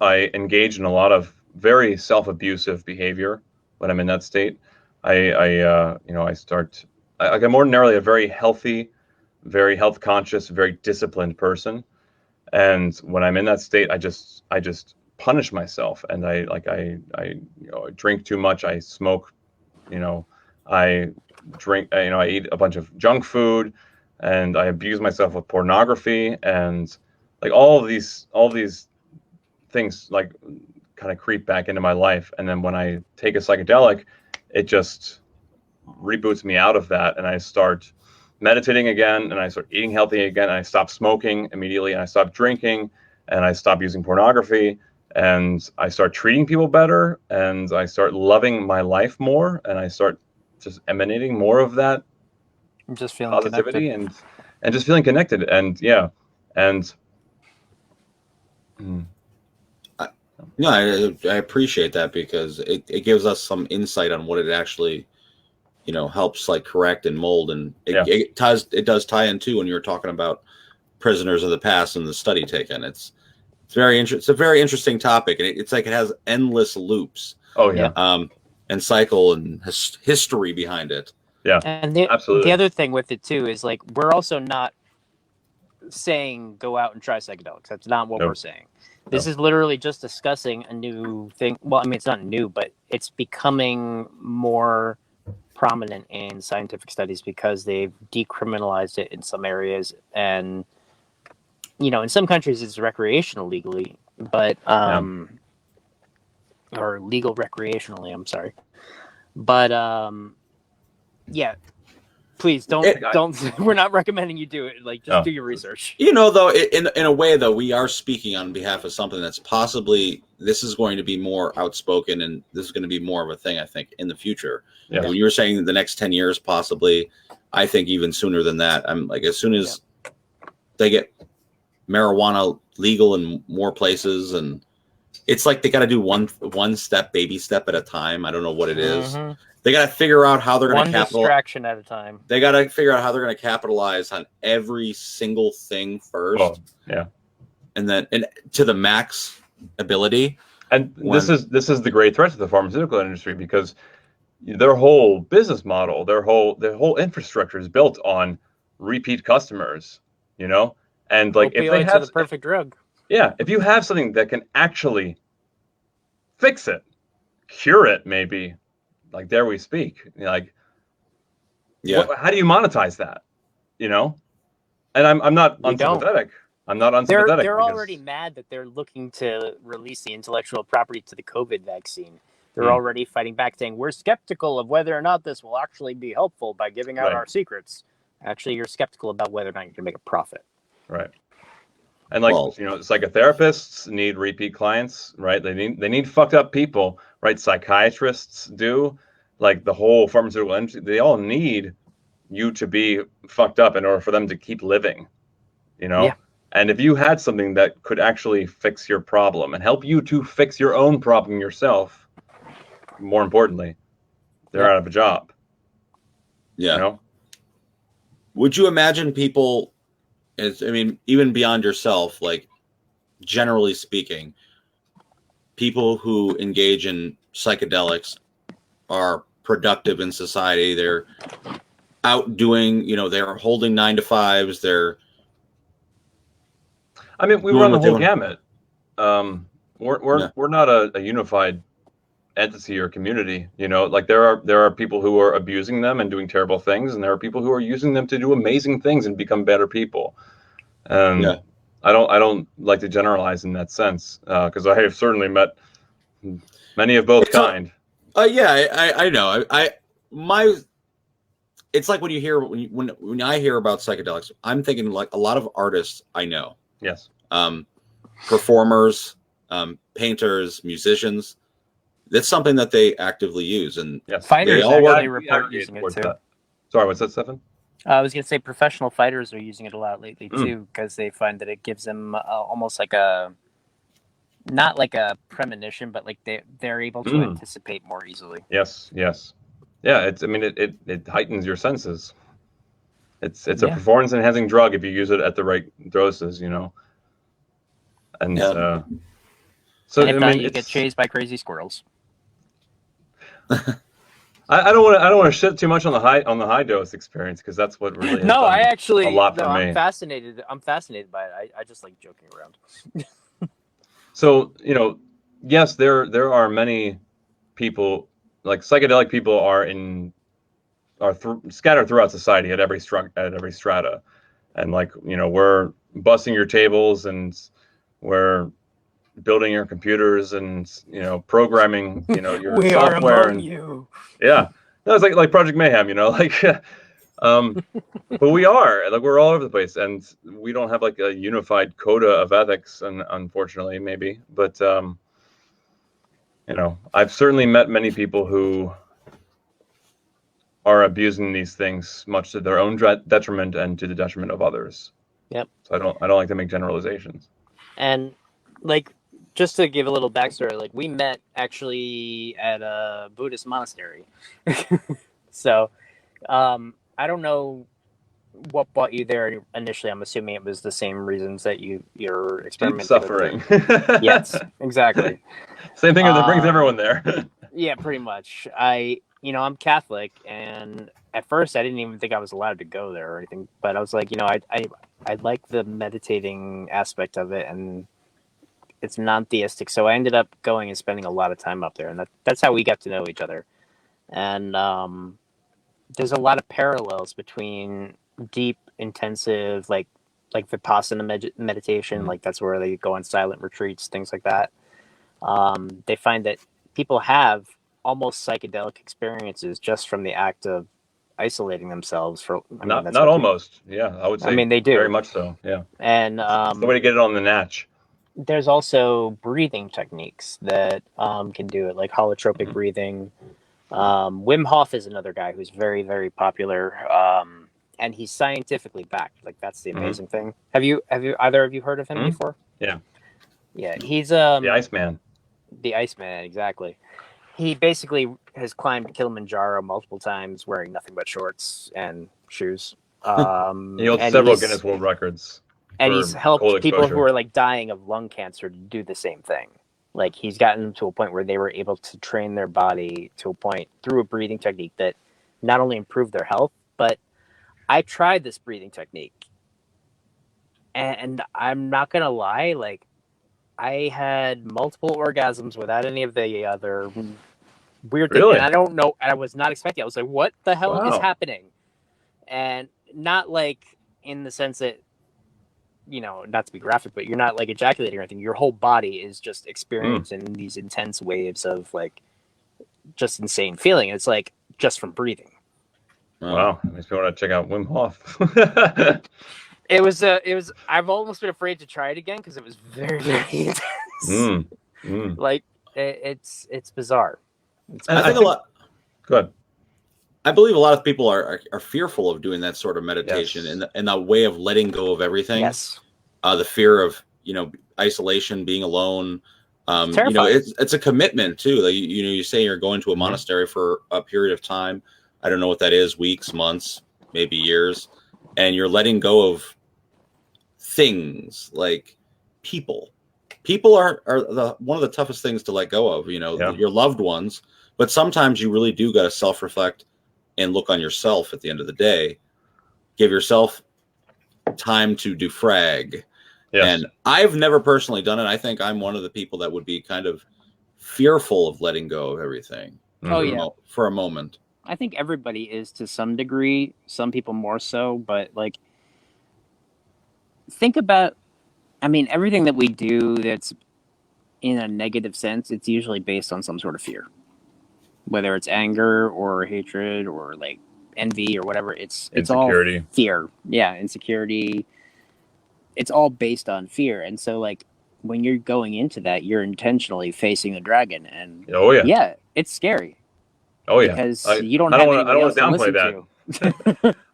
I engage in a lot of very self-abusive behavior when I'm in that state. I'm ordinarily a very healthy, very health conscious, very disciplined person. And when I'm in that state, I just punish myself, and I drink too much, I smoke, I drink, I eat a bunch of junk food, and I abuse myself with pornography, and like all these things like kind of creep back into my life. And then when I take a psychedelic, it just reboots me out of that, and I start meditating again, and I start eating healthy again, and I stop smoking immediately, and I stop drinking, and I stop using pornography, and I start treating people better, and I start loving my life more, and I start just emanating more of that I'm just feeling positivity connected. and just feeling connected. And yeah, and No, I appreciate that, because it gives us some insight on what it actually, helps like correct and mold. And it does tie in too when you were talking about prisoners of the past and the study taken. It's very interesting. It's a very interesting topic, and it's like it has endless loops. Oh yeah. And cycle and history behind it. Yeah, And absolutely. the other thing with it too is like we're also not saying go out and try psychedelics. That's not what we're saying. This is literally just discussing a new thing. Well, I mean, it's not new, but it's becoming more prominent in scientific studies because they've decriminalized it in some areas, and in some countries it's recreational legally, but or legal recreationally. I'm sorry, but yeah. Please don't. We're not recommending you do it. Like, just do your research. Though, in a way, though, we are speaking on behalf of something that's possibly, this is going to be more outspoken, and this is going to be more of a thing, I think, in the future. Yeah. When you were saying the next 10 years, possibly, I think even sooner than that. I'm like, as soon as they get marijuana legal in more places, and it's like they got to do one baby step at a time. I don't know what it is. They got to figure out how they're going to capitalize. One distraction at a time. They got to figure out how they're going to capitalize on every single thing first. Oh, yeah. And then to the max ability. And this is the great threat to the pharmaceutical industry, because their whole business model, their whole infrastructure is built on repeat customers, and like opioids if they have the perfect drug. Yeah, if you have something that can actually fix it, cure it, maybe. Like, there we speak. Like, how do you monetize that? And I'm not unsympathetic. I'm not unsympathetic. They're already mad that they're looking to release the intellectual property to the COVID vaccine. They're already fighting back, saying we're skeptical of whether or not this will actually be helpful by giving out our secrets. Actually, you're skeptical about whether or not you can make a profit. Right. And psychotherapists need repeat clients, right? They need fucked up people, right? Psychiatrists do, like the whole pharmaceutical industry. They all need you to be fucked up in order for them to keep living, Yeah. And if you had something that could actually fix your problem and help you to fix your own problem yourself, more importantly, they're out of a job. Yeah. Would you imagine people? Even beyond yourself, like, generally speaking, people who engage in psychedelics are productive in society. They're out doing, they're holding 9-to-5s. We run the whole gamut. We're not a unified entity or community. Like there are people who are abusing them and doing terrible things, and there are people who are using them to do amazing things and become better people. I don't like to generalize in that sense, because I have certainly met many of both kind. I know. It's like when you hear when I hear about psychedelics, I'm thinking like a lot of artists I know. Yes. Performers, painters, musicians. That's something that they actively use, and fighters actually report using it too. Sorry, what's that, Stefan? I was going to say professional fighters are using it a lot lately too, because they find that it gives them almost like not like a premonition, but like they're able to anticipate more easily. Yes. Yeah, it heightens your senses. It's a performance enhancing drug if you use it at the right doses, And so and if not, you get chased by crazy squirrels. I don't want to shit too much on the high dose experience, because that's what really has a lot for me. I'm fascinated by it. I just like joking around. So yes, there are many people, like psychedelic people scattered throughout society at every strata, and like, you know, we're busting your tables, and we're building your computers, and, you know, programming, you know, your We are software, among and you. yeah, no, it's like Project Mayhem, you know, like but we are like, we're all over the place, and we don't have like a unified coda of ethics, and unfortunately, maybe, but you know, I've certainly met many people who are abusing these things much to their own detriment and to the detriment of others. Yep. So I don't like to make generalizations. And like, just to give a little backstory, like we met actually at a Buddhist monastery. So I don't know what brought you there initially. I'm assuming it was the same reasons that you're Deep experimenting suffering. with. Yes, exactly. Same thing that brings everyone there. Yeah, pretty much. I'm Catholic, and at first I didn't even think I was allowed to go there or anything. But I was like, I like the meditating aspect of it, and it's non-theistic. So I ended up going and spending a lot of time up there, and that's how we got to know each other. And there's a lot of parallels between deep, intensive, like Vipassana meditation. Mm-hmm. Like that's where they go on silent retreats, things like that. They find that people have almost psychedelic experiences just from the act of isolating themselves. Not almost. Yeah, I would say. I mean, they do very much so. Yeah, and it's the way to get it on the natch. there's also breathing techniques that can do it, like holotropic breathing. Wim Hof is another guy who's very, very popular, and he's scientifically backed. Like that's the amazing thing. Have you either of you heard of him before? Yeah. Yeah, he's the Iceman. The Iceman, exactly. He basically has climbed Kilimanjaro multiple times wearing nothing but shorts and shoes. He holds several Guinness World Records. And he's helped people who are like dying of lung cancer to do the same thing. Like he's gotten to a point where they were able to train their body to a point through a breathing technique that not only improved their health, but I tried this breathing technique. And I'm not going to lie, like I had multiple orgasms without any of the other weird things. And I don't know, I was not expecting it. I was like, what the hell is happening? And not like in the sense that, not to be graphic, but you're not like ejaculating or anything. Your whole body is just experiencing these intense waves of like just insane feeling. It's like just from breathing. Wow. Makes me want to check out Wim Hof. It was, I've almost been afraid to try it again because it was very, very intense. Like it's bizarre. I think a lot. Good. I believe a lot of people are fearful of doing that sort of meditation and the way of letting go of everything. Yes. The fear of, isolation, being alone. It's a commitment too. Like, you say you're going to a monastery for a period of time. I don't know what that is, weeks, months, maybe years. And you're letting go of things like people. People are one of the toughest things to let go of, your loved ones. But sometimes you really do got to self-reflect and look on yourself at the end of the day. Give yourself time to defrag. Yes. And I've never personally done it. I think I'm one of the people that would be kind of fearful of letting go of everything. For a moment. I think everybody is to some degree, some people more so, but like think about, everything that we do that's in a negative sense, it's usually based on some sort of fear. Whether it's anger or hatred or like envy or whatever, it's all fear. Yeah, insecurity. It's all based on fear. And so like when you're going into that, you're intentionally facing the dragon, and it's scary. Oh yeah, because you don't have anybody else to listen to.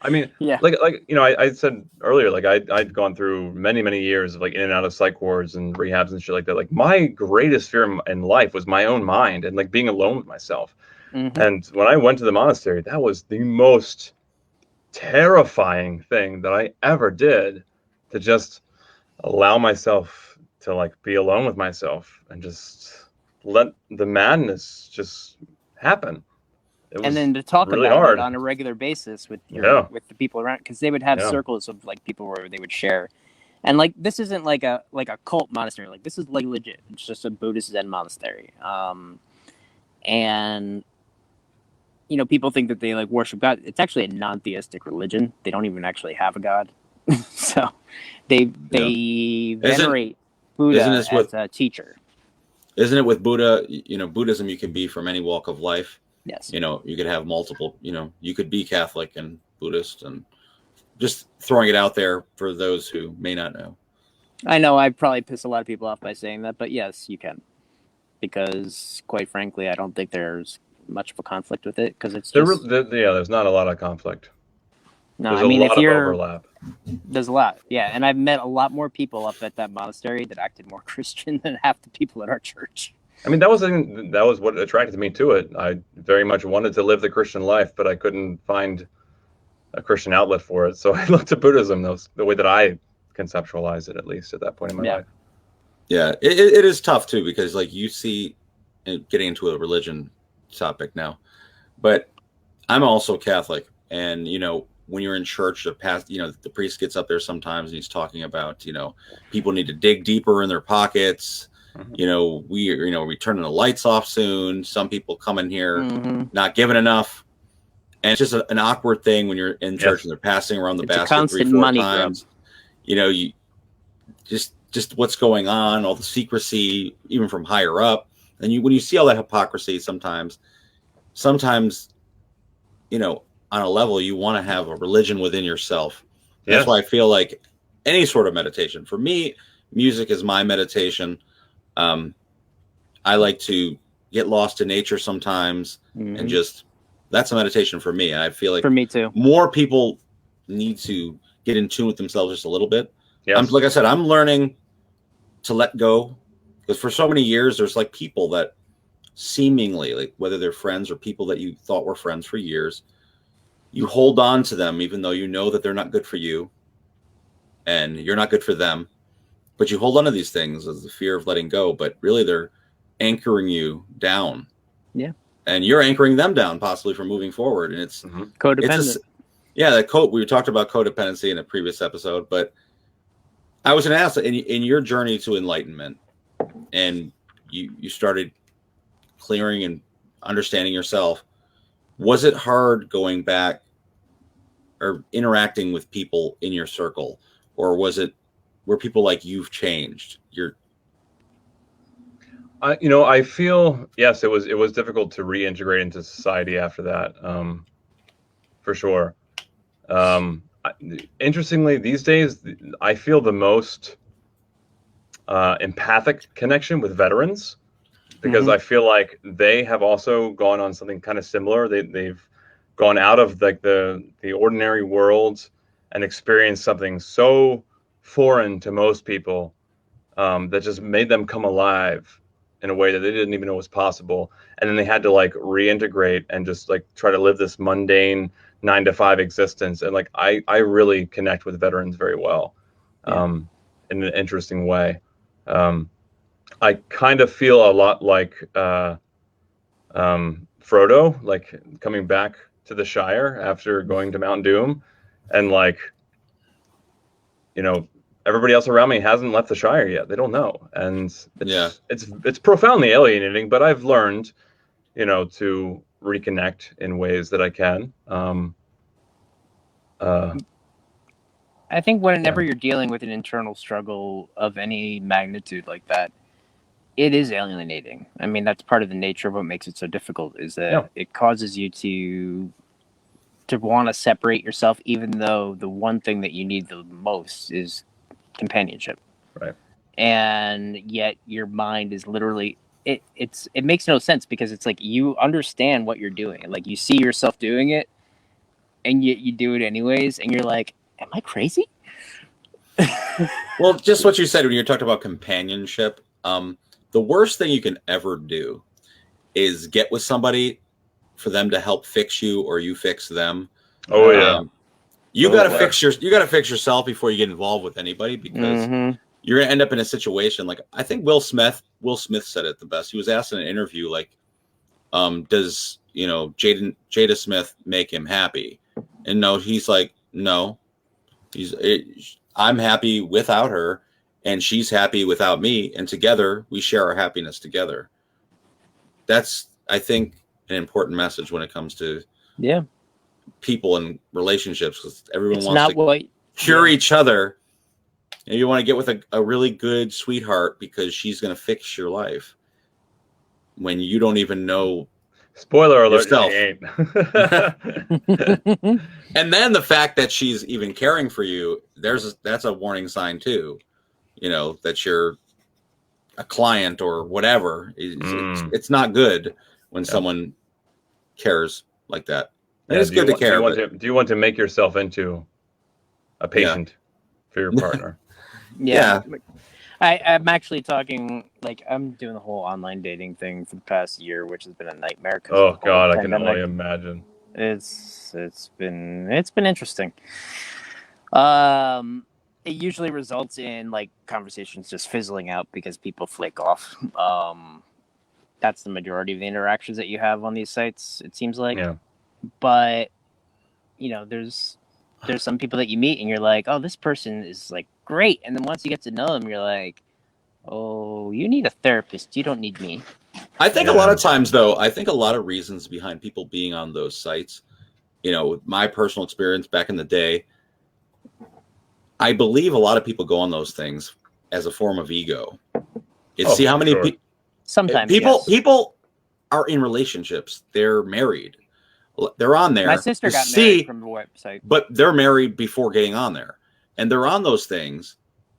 I mean, like I said earlier, like I'd gone through many years of like in and out of psych wards and rehabs and shit like that. Like my greatest fear in life was my own mind and like being alone with myself. And when I went to the monastery, that was the most terrifying thing that I ever did, to just allow myself to like be alone with myself and just let the madness just happen. And then to talk really about hard. it on a regular basis with with the people around, because they would have circles of like people where they would share. And like this isn't like a cult monastery. Like this is like legit. It's just a Buddhist Zen monastery. And you know, people think that they like worship God. It's actually a non-theistic religion. They don't even actually have a God. So they venerate Buddha as a teacher. Isn't it with Buddha? You know, Buddhism, you can be from any walk of life. Yes. You know, you could have multiple, you know, you could be Catholic and Buddhist, and just throwing it out there for those who may not know. I know I probably piss a lot of people off by saying that, but yes, you can. Because quite frankly, I don't think there's much of a conflict with it, because it's just... there's not a lot of conflict. No, there's I mean, a lot of overlap. There's a lot, yeah. And I've met a lot more people up at that monastery that acted more Christian than half the people at our church. I mean, that was what attracted me to it. I very much wanted to live the Christian life, but I couldn't find a Christian outlet for it. So I looked to Buddhism. That was the way that I conceptualized it, at least at that point in my life. Yeah, it is tough too, because like you see, getting into a religion topic now, but I'm also Catholic, and you know, when you're in church, the priest gets up there sometimes and he's talking about, you know, people need to dig deeper in their pockets. Mm-hmm. You know, we're turning the lights off soon. Some people come in here not giving enough. And it's just an awkward thing when you're in church and they're passing around the basket 3-4 times. Grub. You know, you just what's going on, all the secrecy, even from higher up. And when you see all that hypocrisy, sometimes, you know, on a level, you want to have a religion within yourself. That's why I feel like any sort of meditation, for me, music is my meditation. I like to get lost in nature sometimes, and that's a meditation for me. And I feel like for me too, more people need to get in tune with themselves just a little bit. Yes. Like I said, I'm learning to let go, because for so many years, there's like people that seemingly, like whether they're friends or people that you thought were friends for years, you hold on to them, even though you know that they're not good for you and you're not good for them, but you hold on to these things as the fear of letting go, but really they're anchoring you down. Yeah. And you're anchoring them down possibly from moving forward. And it's codependent. We talked about codependency in a previous episode, but I was going to ask, in your journey to enlightenment, and you started clearing and understanding yourself, was it hard going back or interacting with people in your circle, or were people like, you've changed? I feel, yes, it was difficult to reintegrate into society after that, for sure. Interestingly, these days, I feel the most empathic connection with veterans, because I feel like they have also gone on something kind of similar. They've gone out of like the ordinary world and experienced something so foreign to most people, that just made them come alive in a way that they didn't even know was possible. And then they had to like reintegrate and just like try to live this mundane 9-to-5 existence. And like, I really connect with veterans very well, in an interesting way. I kind of feel a lot like Frodo, like coming back to the Shire after going to Mount Doom, and like, you know, everybody else around me hasn't left the Shire yet. They don't know. And it's profoundly alienating, but I've learned, you know, to reconnect in ways that I can. I think whenever you're dealing with an internal struggle of any magnitude like that, it is alienating. I mean, that's part of the nature of what makes it so difficult, is that it causes you to want to separate yourself, even though the one thing that you need the most is companionship. Right. And yet your mind is literally, it makes no sense, because it's like you understand what you're doing, like you see yourself doing it, and yet you do it anyways, and you're like, am I crazy? Well, just what you said when you talked about companionship, the worst thing you can ever do is get with somebody for them to help fix you, or you fix them. You got to fix yourself before you get involved with anybody, because you're going to end up in a situation like, I think Will Smith said it the best. He was asked in an interview, like, does, you know, Jada Smith make him happy? And no, he's like, no. I'm happy without her, and she's happy without me, and together we share our happiness together. That's, I think, an important message when it comes to people and relationships, because everyone It's wants not to what cure each other. And you want to get with a really good sweetheart because she's going to fix your life when you don't even know Spoiler alert, yourself. she ain't. And then the fact that she's even caring for you, that's a warning sign too. You know, that you're a client or whatever. It's not good when someone cares like that. And it's good to care. Do you want to make yourself into a patient for your partner? Yeah. I'm actually talking, like, I'm doing the whole online dating thing for the past year, which has been a nightmare. Oh God, I can only imagine. It's been interesting. It usually results in like conversations just fizzling out because people flake off. That's the majority of the interactions that you have on these sites, it seems like. Yeah. But you know, there's some people that you meet and you're like, oh, this person is like great, and then once you get to know them, you're like, oh, you need a therapist. You don't need me. I think a lot of times, though, I think a lot of reasons behind people being on those sites, you know, with my personal experience back in the day, I believe a lot of people go on those things as a form of ego. See how many people are in relationships. They're married. They're on there. My sister got married from the website, but they're married before getting on there, and they're on those things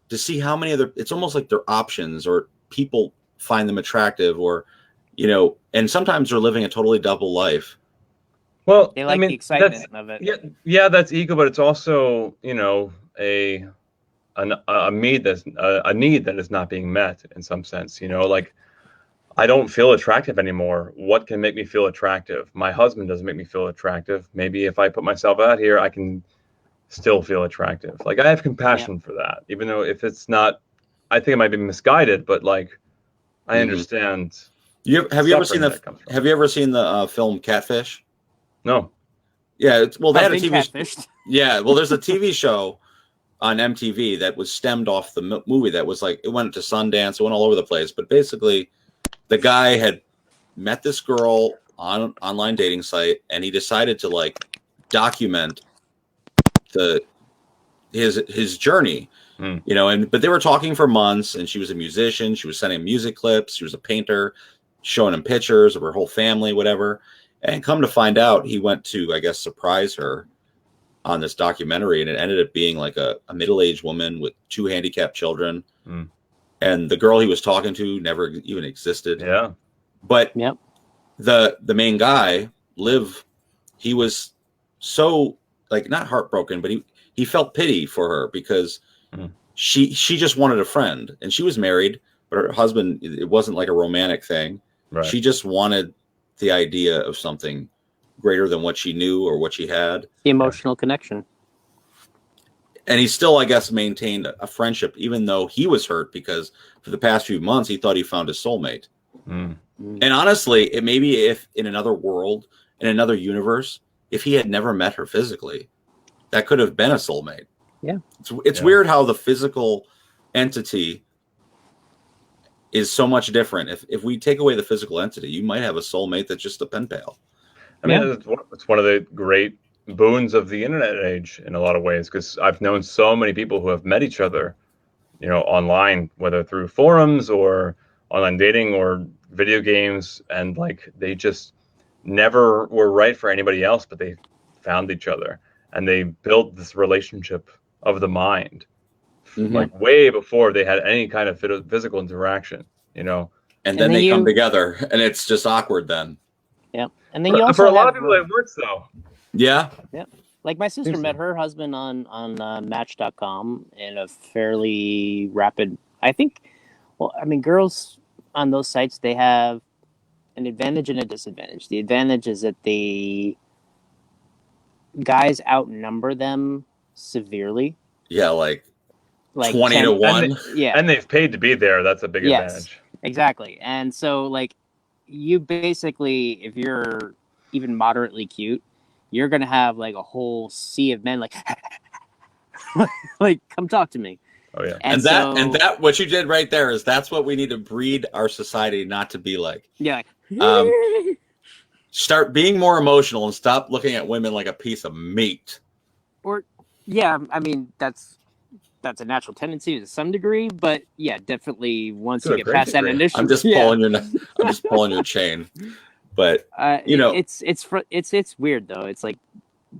to see how many other. It's almost like they're options, or people find them attractive, or you know. And sometimes they're living a totally double life. Well, they like the excitement of it. Yeah, that's ego, but it's also, you know, a need that is not being met in some sense. You know, like, I don't feel attractive anymore. What can make me feel attractive? My husband doesn't make me feel attractive. Maybe if I put myself out here, I can still feel attractive. Like, I have compassion for that, even though if it's not, I think it might be misguided, but like, I understand. Have you ever seen the film Catfish? No. Yeah, they had a TV. Catfished. Yeah, well, there's a TV show on MTV that was stemmed off the movie that was like, it went to Sundance, it went all over the place, but basically the guy had met this girl on an online dating site, and he decided to like document his journey, you know, but they were talking for months, and she was a musician, she was sending music clips, she was a painter, showing him pictures of her whole family, whatever. And come to find out, he went to, I guess, surprise her on this documentary, and it ended up being like a middle-aged woman with 2 handicapped children. And the girl he was talking to never even existed. Yeah. But the main guy, Liv, he was so like not heartbroken, but he felt pity for her because she just wanted a friend, and she was married, but her husband, it wasn't like a romantic thing. Right. She just wanted the idea of something greater than what she knew or what she had. The emotional connection. And he still, I guess, maintained a friendship, even though he was hurt because for the past few months, he thought he found his soulmate. And honestly, it maybe if in another world, in another universe, if he had never met her physically, that could have been a soulmate. Yeah. It's weird how the physical entity is so much different. If we take away the physical entity, you might have a soulmate that's just a pen pal. I mean, it's one of the great boons of the internet age in a lot of ways, because I've known so many people who have met each other, you know, online, whether through forums or online dating or video games, and like they just never were right for anybody else, but they found each other and they built this relationship of the mind, like way before they had any kind of physical interaction, you know. And then they come together, and it's just awkward then. Yeah, and then you also for a lot of people it works though. Yeah. Like my sister met her husband on Match.com in a fairly rapid. I think. Well, I mean, girls on those sites, they have an advantage and a disadvantage. The advantage is that the guys outnumber them severely. Yeah, like 20 to 1. And they've paid to be there. That's a big advantage. Exactly. And so, like, you basically, if you're even moderately cute, you're going to have, like, a whole sea of men, like, Like, come talk to me. Oh yeah. And that what you did right there is that's what we need to breed our society not to be like. Yeah. Um, Start being more emotional and stop looking at women like a piece of meat. Or, yeah, I mean, that's a natural tendency to some degree, but yeah, definitely once you get past that initial, I'm just pulling your chain. But you know, it's weird though. It's like,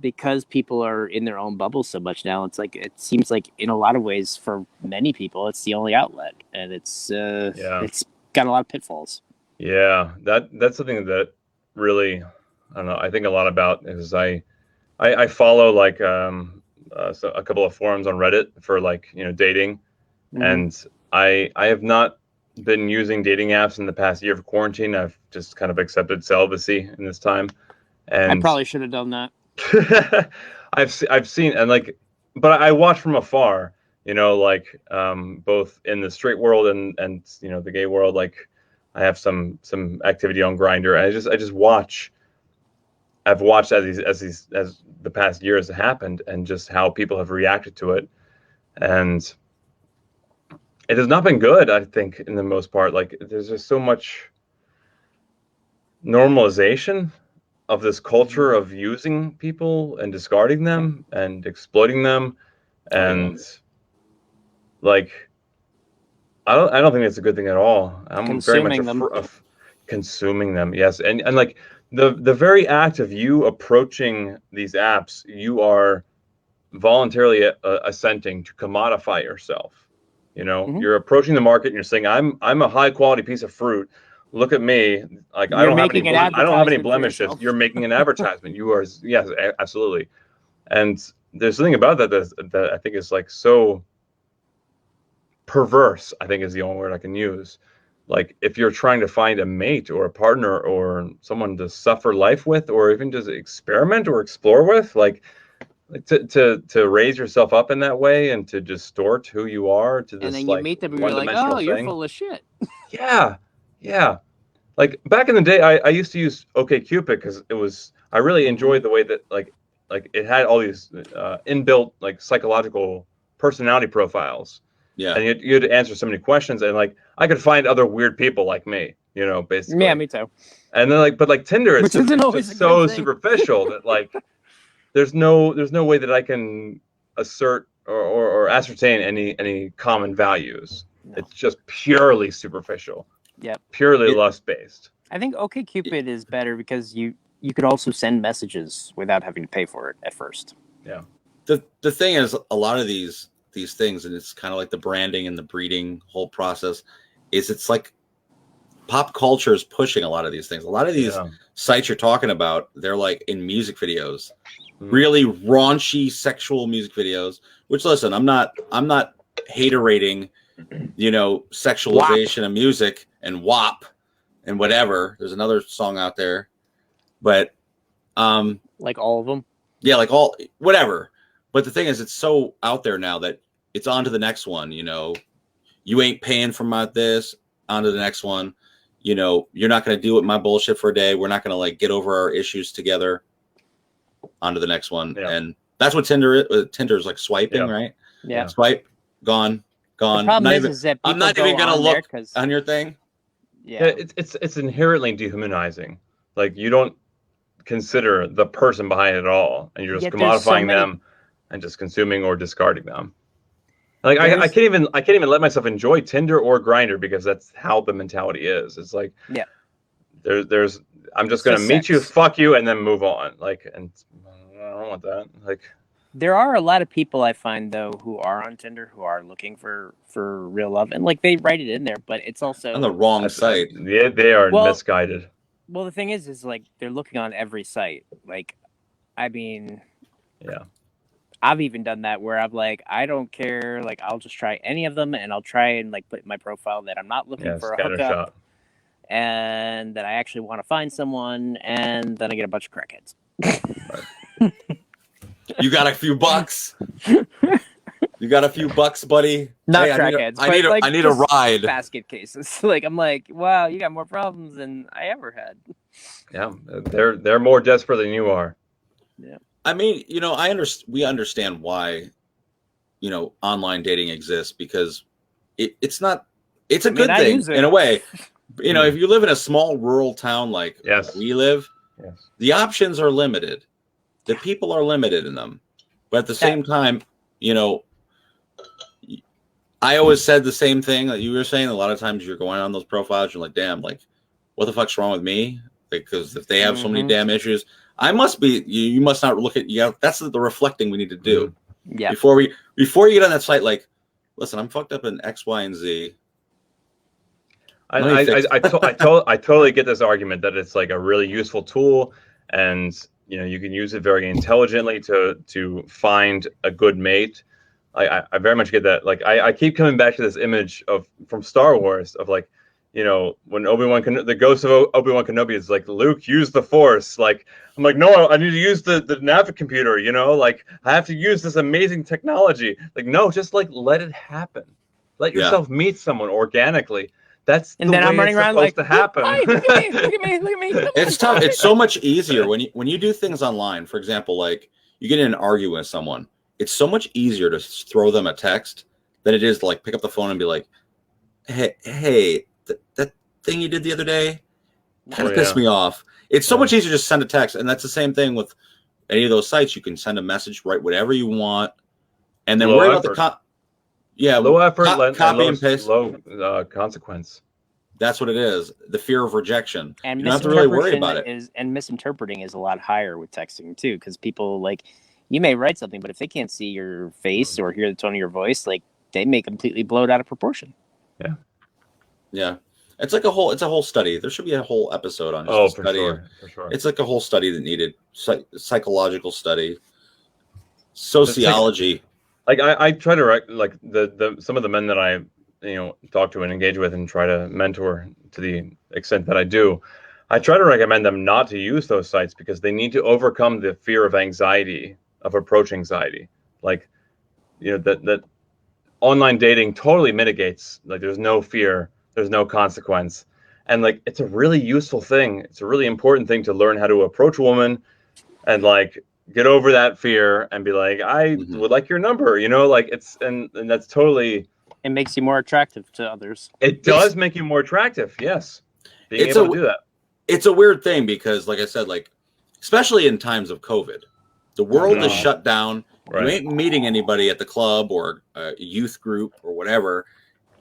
because people are in their own bubble so much now, it's like, it seems like in a lot of ways for many people it's the only outlet, and it's got a lot of pitfalls. Yeah, that's something that really, I don't know, I think a lot about, is I follow like so a couple of forums on Reddit for like, you know, dating. And I have not been using dating apps in the past year of quarantine. I've just kind of accepted celibacy in this time. And I probably should have done that. I've seen, and like, but I watch from afar, you know, like both in the straight world and you know, the gay world. Like, I have some activity on Grindr. I just watch. I've watched as the past year has happened, and just how people have reacted to it, and it has not been good. I think, in the most part, like, there's just so much normalization of this culture of using people and discarding them and exploiting them, and like, I don't think it's a good thing at all. I'm Consuming very much of consuming them. Yes, and like the very act of you approaching these apps, you are voluntarily assenting to commodify yourself. You know, you're approaching the market and you're saying, I'm a high quality piece of fruit. Look at me. Like, I don't have any blemishes. You're making an advertisement. You are, yes, absolutely. And there's something about that I think is like so perverse, I think is the only word I can use. Like, if you're trying to find a mate or a partner or someone to suffer life with, or even just experiment or explore with, like to raise yourself up in that way and to distort who you are to this, and then like, you meet them and you're like, oh, you're full of shit. Yeah. Like, back in the day, I used to use OkCupid because I really enjoyed the way that like it had all these inbuilt like psychological personality profiles. Yeah. And you had to answer so many questions, and like, I could find other weird people like me, you know, basically. Yeah, me too. And then like, but like Tinder is just so superficial that like there's no way that I can assert or ascertain any common values. No. It's just purely superficial. Yep. Purely lust based. I think OkCupid is better because you could also send messages without having to pay for it at first. Yeah. The thing is, a lot of these things, and it's kind of like the branding and the breeding whole process, is it's like pop culture is pushing a lot of these things. A lot of these sites you're talking about, they're like in music videos, really raunchy sexual music videos, which, listen, I'm not haterating, you know, sexualization of music and WAP and whatever. There's another song out there, but like all of them. Yeah, like all whatever. But the thing is, it's so out there now that it's on to the next one. You know, you ain't paying for my this. On to the next one. You know, you're not going to deal with my bullshit for a day. We're not going to like get over our issues together. On to the next one. Yeah. And that's what Tinder is. Tinder is like swiping, right? Yeah. Swipe, gone. The problem is that I'm not even going to look on your thing. Yeah. It's inherently dehumanizing. Like, you don't consider the person behind it all, and you're just commodifying them and just consuming or discarding them. Like, I can't even let myself enjoy Tinder or Grindr because that's how the mentality is. It's like, there's I'm just gonna meet you, fuck you, and then move on. Like, and I don't want that. Like, there are a lot of people I find though who are on Tinder who are looking for real love, and like they write it in there, but it's also on the wrong site. Yeah, they are misguided. Well, the thing is like they're looking on every site. Like, I mean, I've even done that where I'm like, I don't care. Like, I'll just try any of them, and I'll try and like put in my profile that I'm not looking for a hookup, and that I actually want to find someone, and then I get a bunch of crackheads. You got a few bucks. You got a few bucks, buddy. Not crackheads. I need a ride. Basket cases. Like, I'm like, wow, you got more problems than I ever had. Yeah, they're more desperate than you are. Yeah. I mean, you know, we understand why online dating exists, because it's not, it's a good I thing use it. in a way. If you live in a small rural town like Yes. we live, Yes. the options are limited. The people are limited in them. But at the same time, I always said the same thing that you were saying. A lot of times you're going on those profiles, you're like, damn, like, what the fuck's wrong with me? Because if they have so many damn issues, I must be, you must not look at, that's the reflecting we need to do. Yeah. Before you get on that site, like, listen, I'm fucked up in X, Y, and Z. I totally get this argument that it's like a really useful tool, and you can use it very intelligently to find a good mate. I very much get that. Like I keep coming back to this image from Star Wars of like, when the ghost of Obi-Wan Kenobi is like, Luke, use the Force. Like, I'm like, no, I need to use the Navicomputer, like I have to use this amazing technology. Like, no, just like let it happen. Let yourself meet someone organically. That's and the then way I'm running it's around supposed like, to happen. Hi, look at me, look at me, look at me. It's tough. It's so much easier when you do things online. For example, like you get in an argument with someone. It's so much easier to throw them a text than it is to like pick up the phone and be like, hey, that thing you did the other day kind of pissed me off. It's so much easier to just send a text. And that's the same thing with any of those sites. You can send a message, write whatever you want, and then worry about the low effort, copy and paste. Low consequence. That's what it is. The fear of rejection. And you don't have to really worry about it. And misinterpreting is a lot higher with texting too, because people, like, you may write something, but if they can't see your face or hear the tone of your voice, like, they may completely blow it out of proportion. Yeah. Yeah. It's a whole study. There should be a whole episode on just for sure. It's like a whole study that needed psychological study, sociology. Like I try to like some of the men that I talk to and engage with and try to mentor to the extent that I do. I try to recommend them not to use those sites because they need to overcome the fear of anxiety, of approach anxiety. Like, that online dating totally mitigates, like, there's no fear, there's no consequence. And like, it's a really useful thing. It's a really important thing to learn how to approach a woman and like get over that fear and be like, I would like your number, like it's, and that's totally. It makes you more attractive to others. It does make you more attractive. Yes. Being able to do that. It's a weird thing because, like I said, like, especially in times of COVID, the world is shut down. Right. You ain't meeting anybody at the club or a youth group or whatever,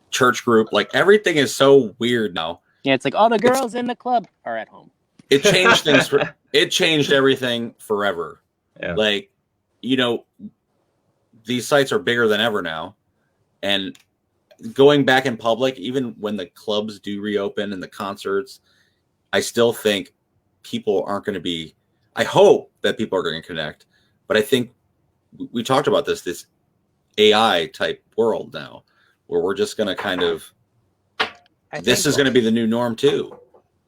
church group. Like, everything is so weird now. Yeah, it's like all the girls in the club are at home. It changed things. It changed everything forever. Yeah. Like, these sites are bigger than ever now. And going back in public, even when the clubs do reopen and the concerts, I still think people aren't going to be, I hope that people are going to connect, but I think we talked about this AI type world now, where we're just going to kind of, this is going to be the new norm too.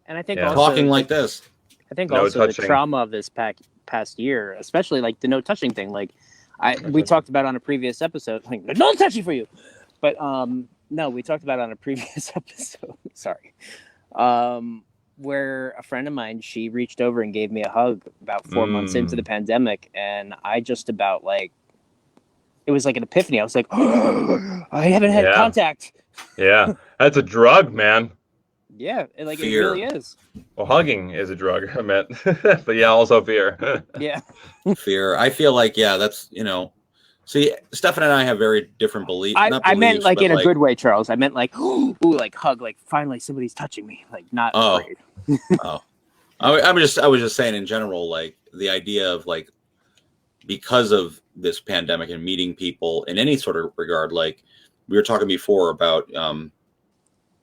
And I think also, talking like this. I think also the trauma of this past year, especially like the no touching thing, like we talked about on a previous episode, like, no touching for you. But no, we talked about it on a previous episode. Sorry. Where a friend of mine, she reached over and gave me a hug about 4 months into the pandemic, and I just about like, it was like an epiphany. I was like, oh, I haven't had contact. Yeah, that's a drug, man. Yeah, it really is. Well, hugging is a drug, I meant, but yeah, also fear. Yeah, fear. I feel like that's See, Stefan and I have very different beliefs. I meant like in a good way, Charles. I meant like, ooh, like hug, like finally somebody's touching me, like not afraid. I was just saying in general, like the idea of like, because of this pandemic and meeting people in any sort of regard, like we were talking before about, the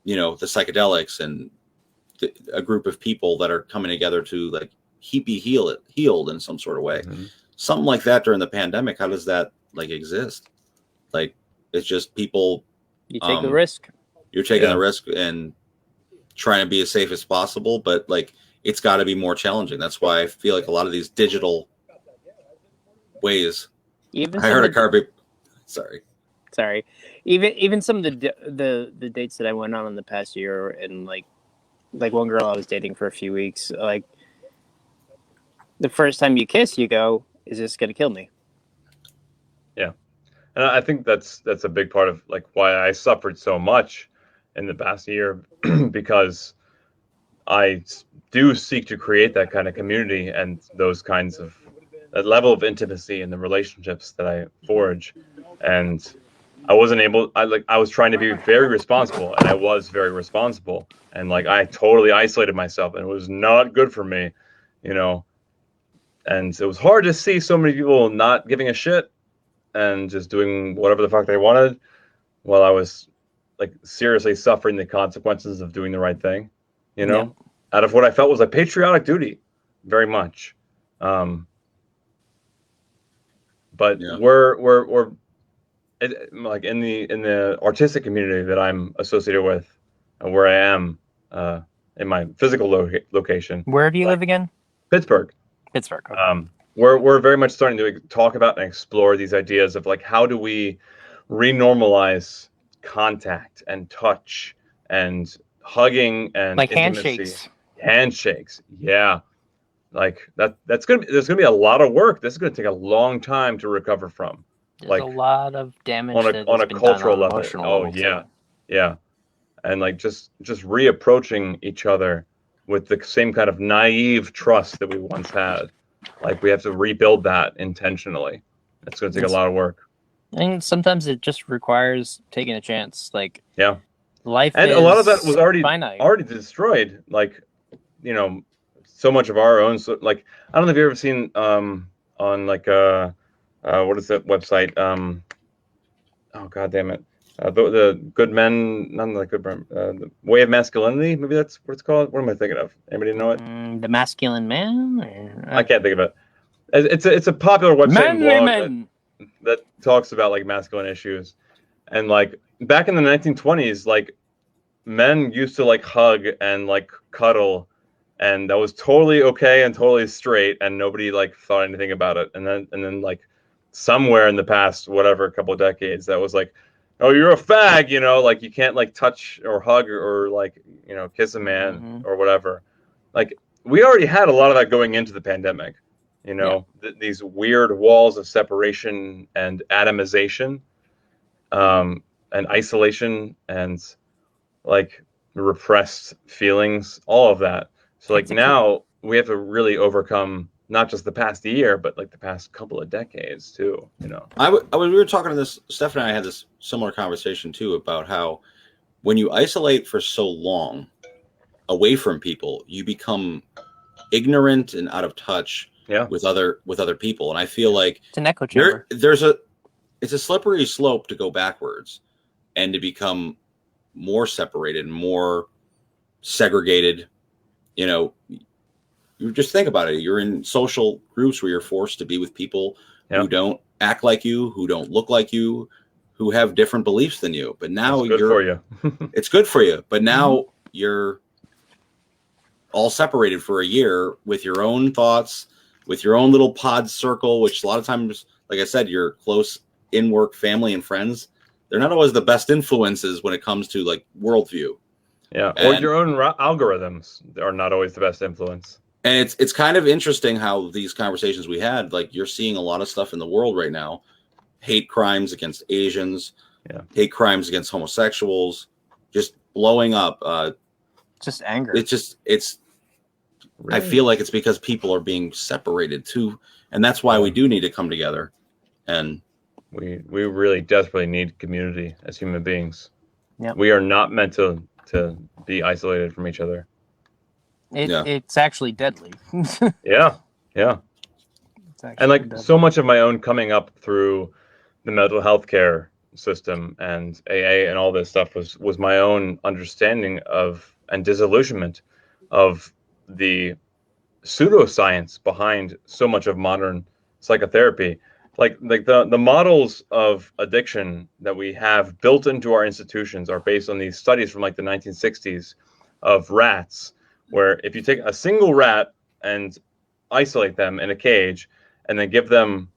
psychedelics and a group of people that are coming together to like be healed in some sort of way. Mm-hmm. Something like that during the pandemic. How does that like exist? Like, it's just people. You take the risk. You're taking the risk and trying to be as safe as possible, but like it's got to be more challenging. That's why I feel like a lot of these digital ways. I heard a car beep. Sorry. Even some of the dates that I went on in the past year, and like one girl I was dating for a few weeks, like the first time you kiss, you go, "Is this gonna kill me?" Yeah, And I think that's a big part of like why I suffered so much in the past year because I do seek to create that kind of community and those kinds of that level of intimacy in the relationships that I forge. And I wasn't able, I was trying to be very responsible, and I was very responsible. And like I totally isolated myself, and it was not good for me, you know. And it was hard to see so many people not giving a shit and just doing whatever the fuck they wanted while I was like seriously suffering the consequences of doing the right thing, you know, out of what I felt was a patriotic duty, very much. But we're like in the artistic community that I'm associated with, and where I am in my physical location. Where do you live again? Pittsburgh. Pittsburgh. Okay. We're very much starting to talk about and explore these ideas of like how do we renormalize contact and touch and hugging and like intimacy. handshakes. Yeah. Like there's gonna be a lot of work. This is gonna take a long time to recover from. There's like a lot of damage on a cultural level. Oh yeah. Too. Yeah. And like just reapproaching each other with the same kind of naive trust that we once had. Like we have to rebuild that intentionally. It's going to take a lot of work. And sometimes it just requires taking a chance. Like life and is a lot of that was finite. already destroyed. Like, you know, so much of our own. So, like, I don't know if you've ever seen on like what is that website? Oh god damn it. The Good Men, none of the Good Men, the Way of Masculinity, maybe that's what it's called. What am I thinking of? Anybody know it? The Masculine Man? Or... I can't think of it. It's a popular website blog that talks about like masculine issues. And like back in the 1920s, like men used to like hug and like cuddle, and that was totally okay and totally straight, and nobody like thought anything about it. And then like somewhere in the past, whatever, a couple of decades, that was like, oh, you're a fag, you know, like you can't like touch or hug or like, you know, kiss a man or whatever. Like we already had a lot of that going into the pandemic, you know, these weird walls of separation and atomization, and isolation and like repressed feelings, all of that. So like now we have to really overcome not just the past year, but like the past couple of decades too, you know. We were talking to this, Steph and I had this similar conversation too about how when you isolate for so long away from people, you become ignorant and out of touch with other people. And I feel like it's an echo chamber. It's a slippery slope to go backwards and to become more separated, more segregated. You know, you just think about it. You're in social groups where you're forced to be with people who don't act like you, who don't look like you, who have different beliefs than you. But now it's good for you. It's good for you. But now you're all separated for a year with your own thoughts, with your own little pod circle, which a lot of times, like I said, your close in-work family and friends, they're not always the best influences when it comes to like worldview. Yeah, or your own algorithms are not always the best influence. And it's kind of interesting how these conversations we had, like you're seeing a lot of stuff in the world right now, hate crimes against Asians, hate crimes against homosexuals, just blowing up. Just anger. It's. Really? I feel like it's because people are being separated too, and that's why we do need to come together. And we really desperately need community as human beings. Yeah, we are not meant to be isolated from each other. It's actually deadly. Yeah. And like deadly. So much of my own coming up through the mental health care system and AA and all this stuff was my own understanding of and disillusionment of the pseudoscience behind so much of modern psychotherapy. Like the models of addiction that we have built into our institutions are based on these studies from like the 1960s of rats, where if you take a single rat and isolate them in a cage and then give them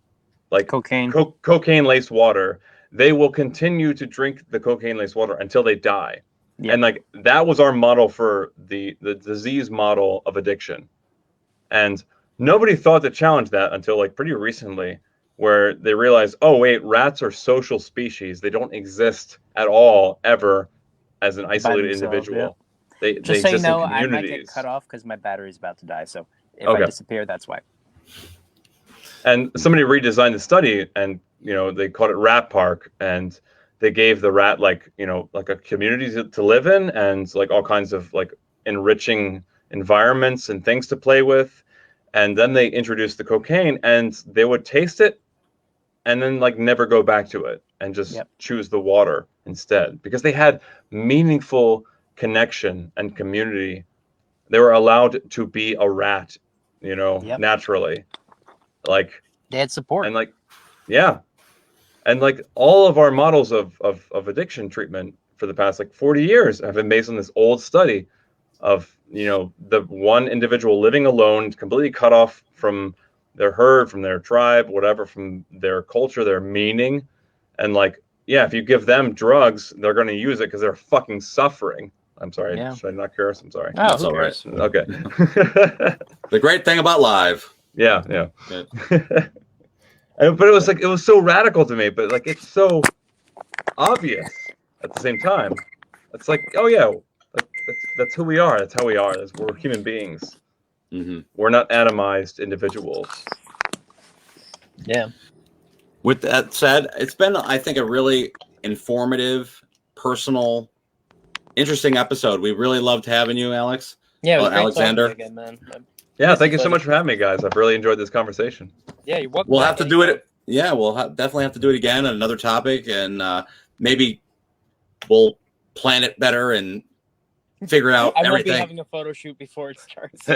like cocaine-laced water, they will continue to drink the cocaine-laced water until they die. Yeah. And like that was our model for the disease model of addiction. And nobody thought to challenge that until like pretty recently. where they realized, oh wait, rats are social species. They don't exist at all ever as an isolated themselves, individual. They Just so you exist in know, I might get communities. cut off because my battery's about to die. So if Okay. I disappear, that's why. And somebody redesigned the study, and they called it Rat Park, and they gave the rat like a community to live in, and like all kinds of like enriching environments and things to play with. And then they introduced the cocaine, and they would taste it and then like never go back to it and just choose the water instead, because they had meaningful connection and community. They were allowed to be a rat, naturally. Like they had support. And like, yeah. And like all of our models of addiction treatment for the past like 40 years have been based on this old study of, the one individual living alone, completely cut off from their herd, from their tribe, whatever, from their culture, their meaning. And like, yeah, if you give them drugs, they're going to use it because they're fucking suffering. I'm sorry. Yeah. Should I not curse? I'm sorry. Oh, That's all right. Okay. The great thing about live. Yeah. But it was so radical to me, but like it's so obvious at the same time. It's like, oh yeah, that's who we are. That's how we are. We're human beings. Mm-hmm. We're not atomized individuals. Yeah. With that said, it's been, I think, a really informative, personal, interesting episode. We really loved having you, Alex. Yeah, it was great Alexander. talking to you again, man. Yeah, thank you so much for having me, guys. I've really enjoyed this conversation. Yeah, you're welcome. We'll have to do it. Yeah, we'll definitely have to do it again on another topic, and maybe we'll plan it better and figure out I won't everything. be having a photo shoot before it starts.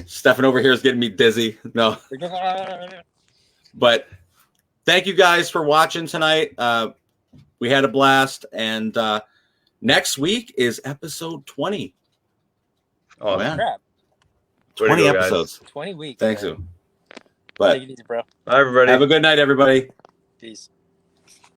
Stefan over here is getting me dizzy. No. But thank you guys for watching tonight. We had a blast, and next week is episode 20. Oh man, crap! 20 episodes. 20 weeks. Thanks you. But take it easy, bro. Bye, everybody. Have a good night, everybody. Peace.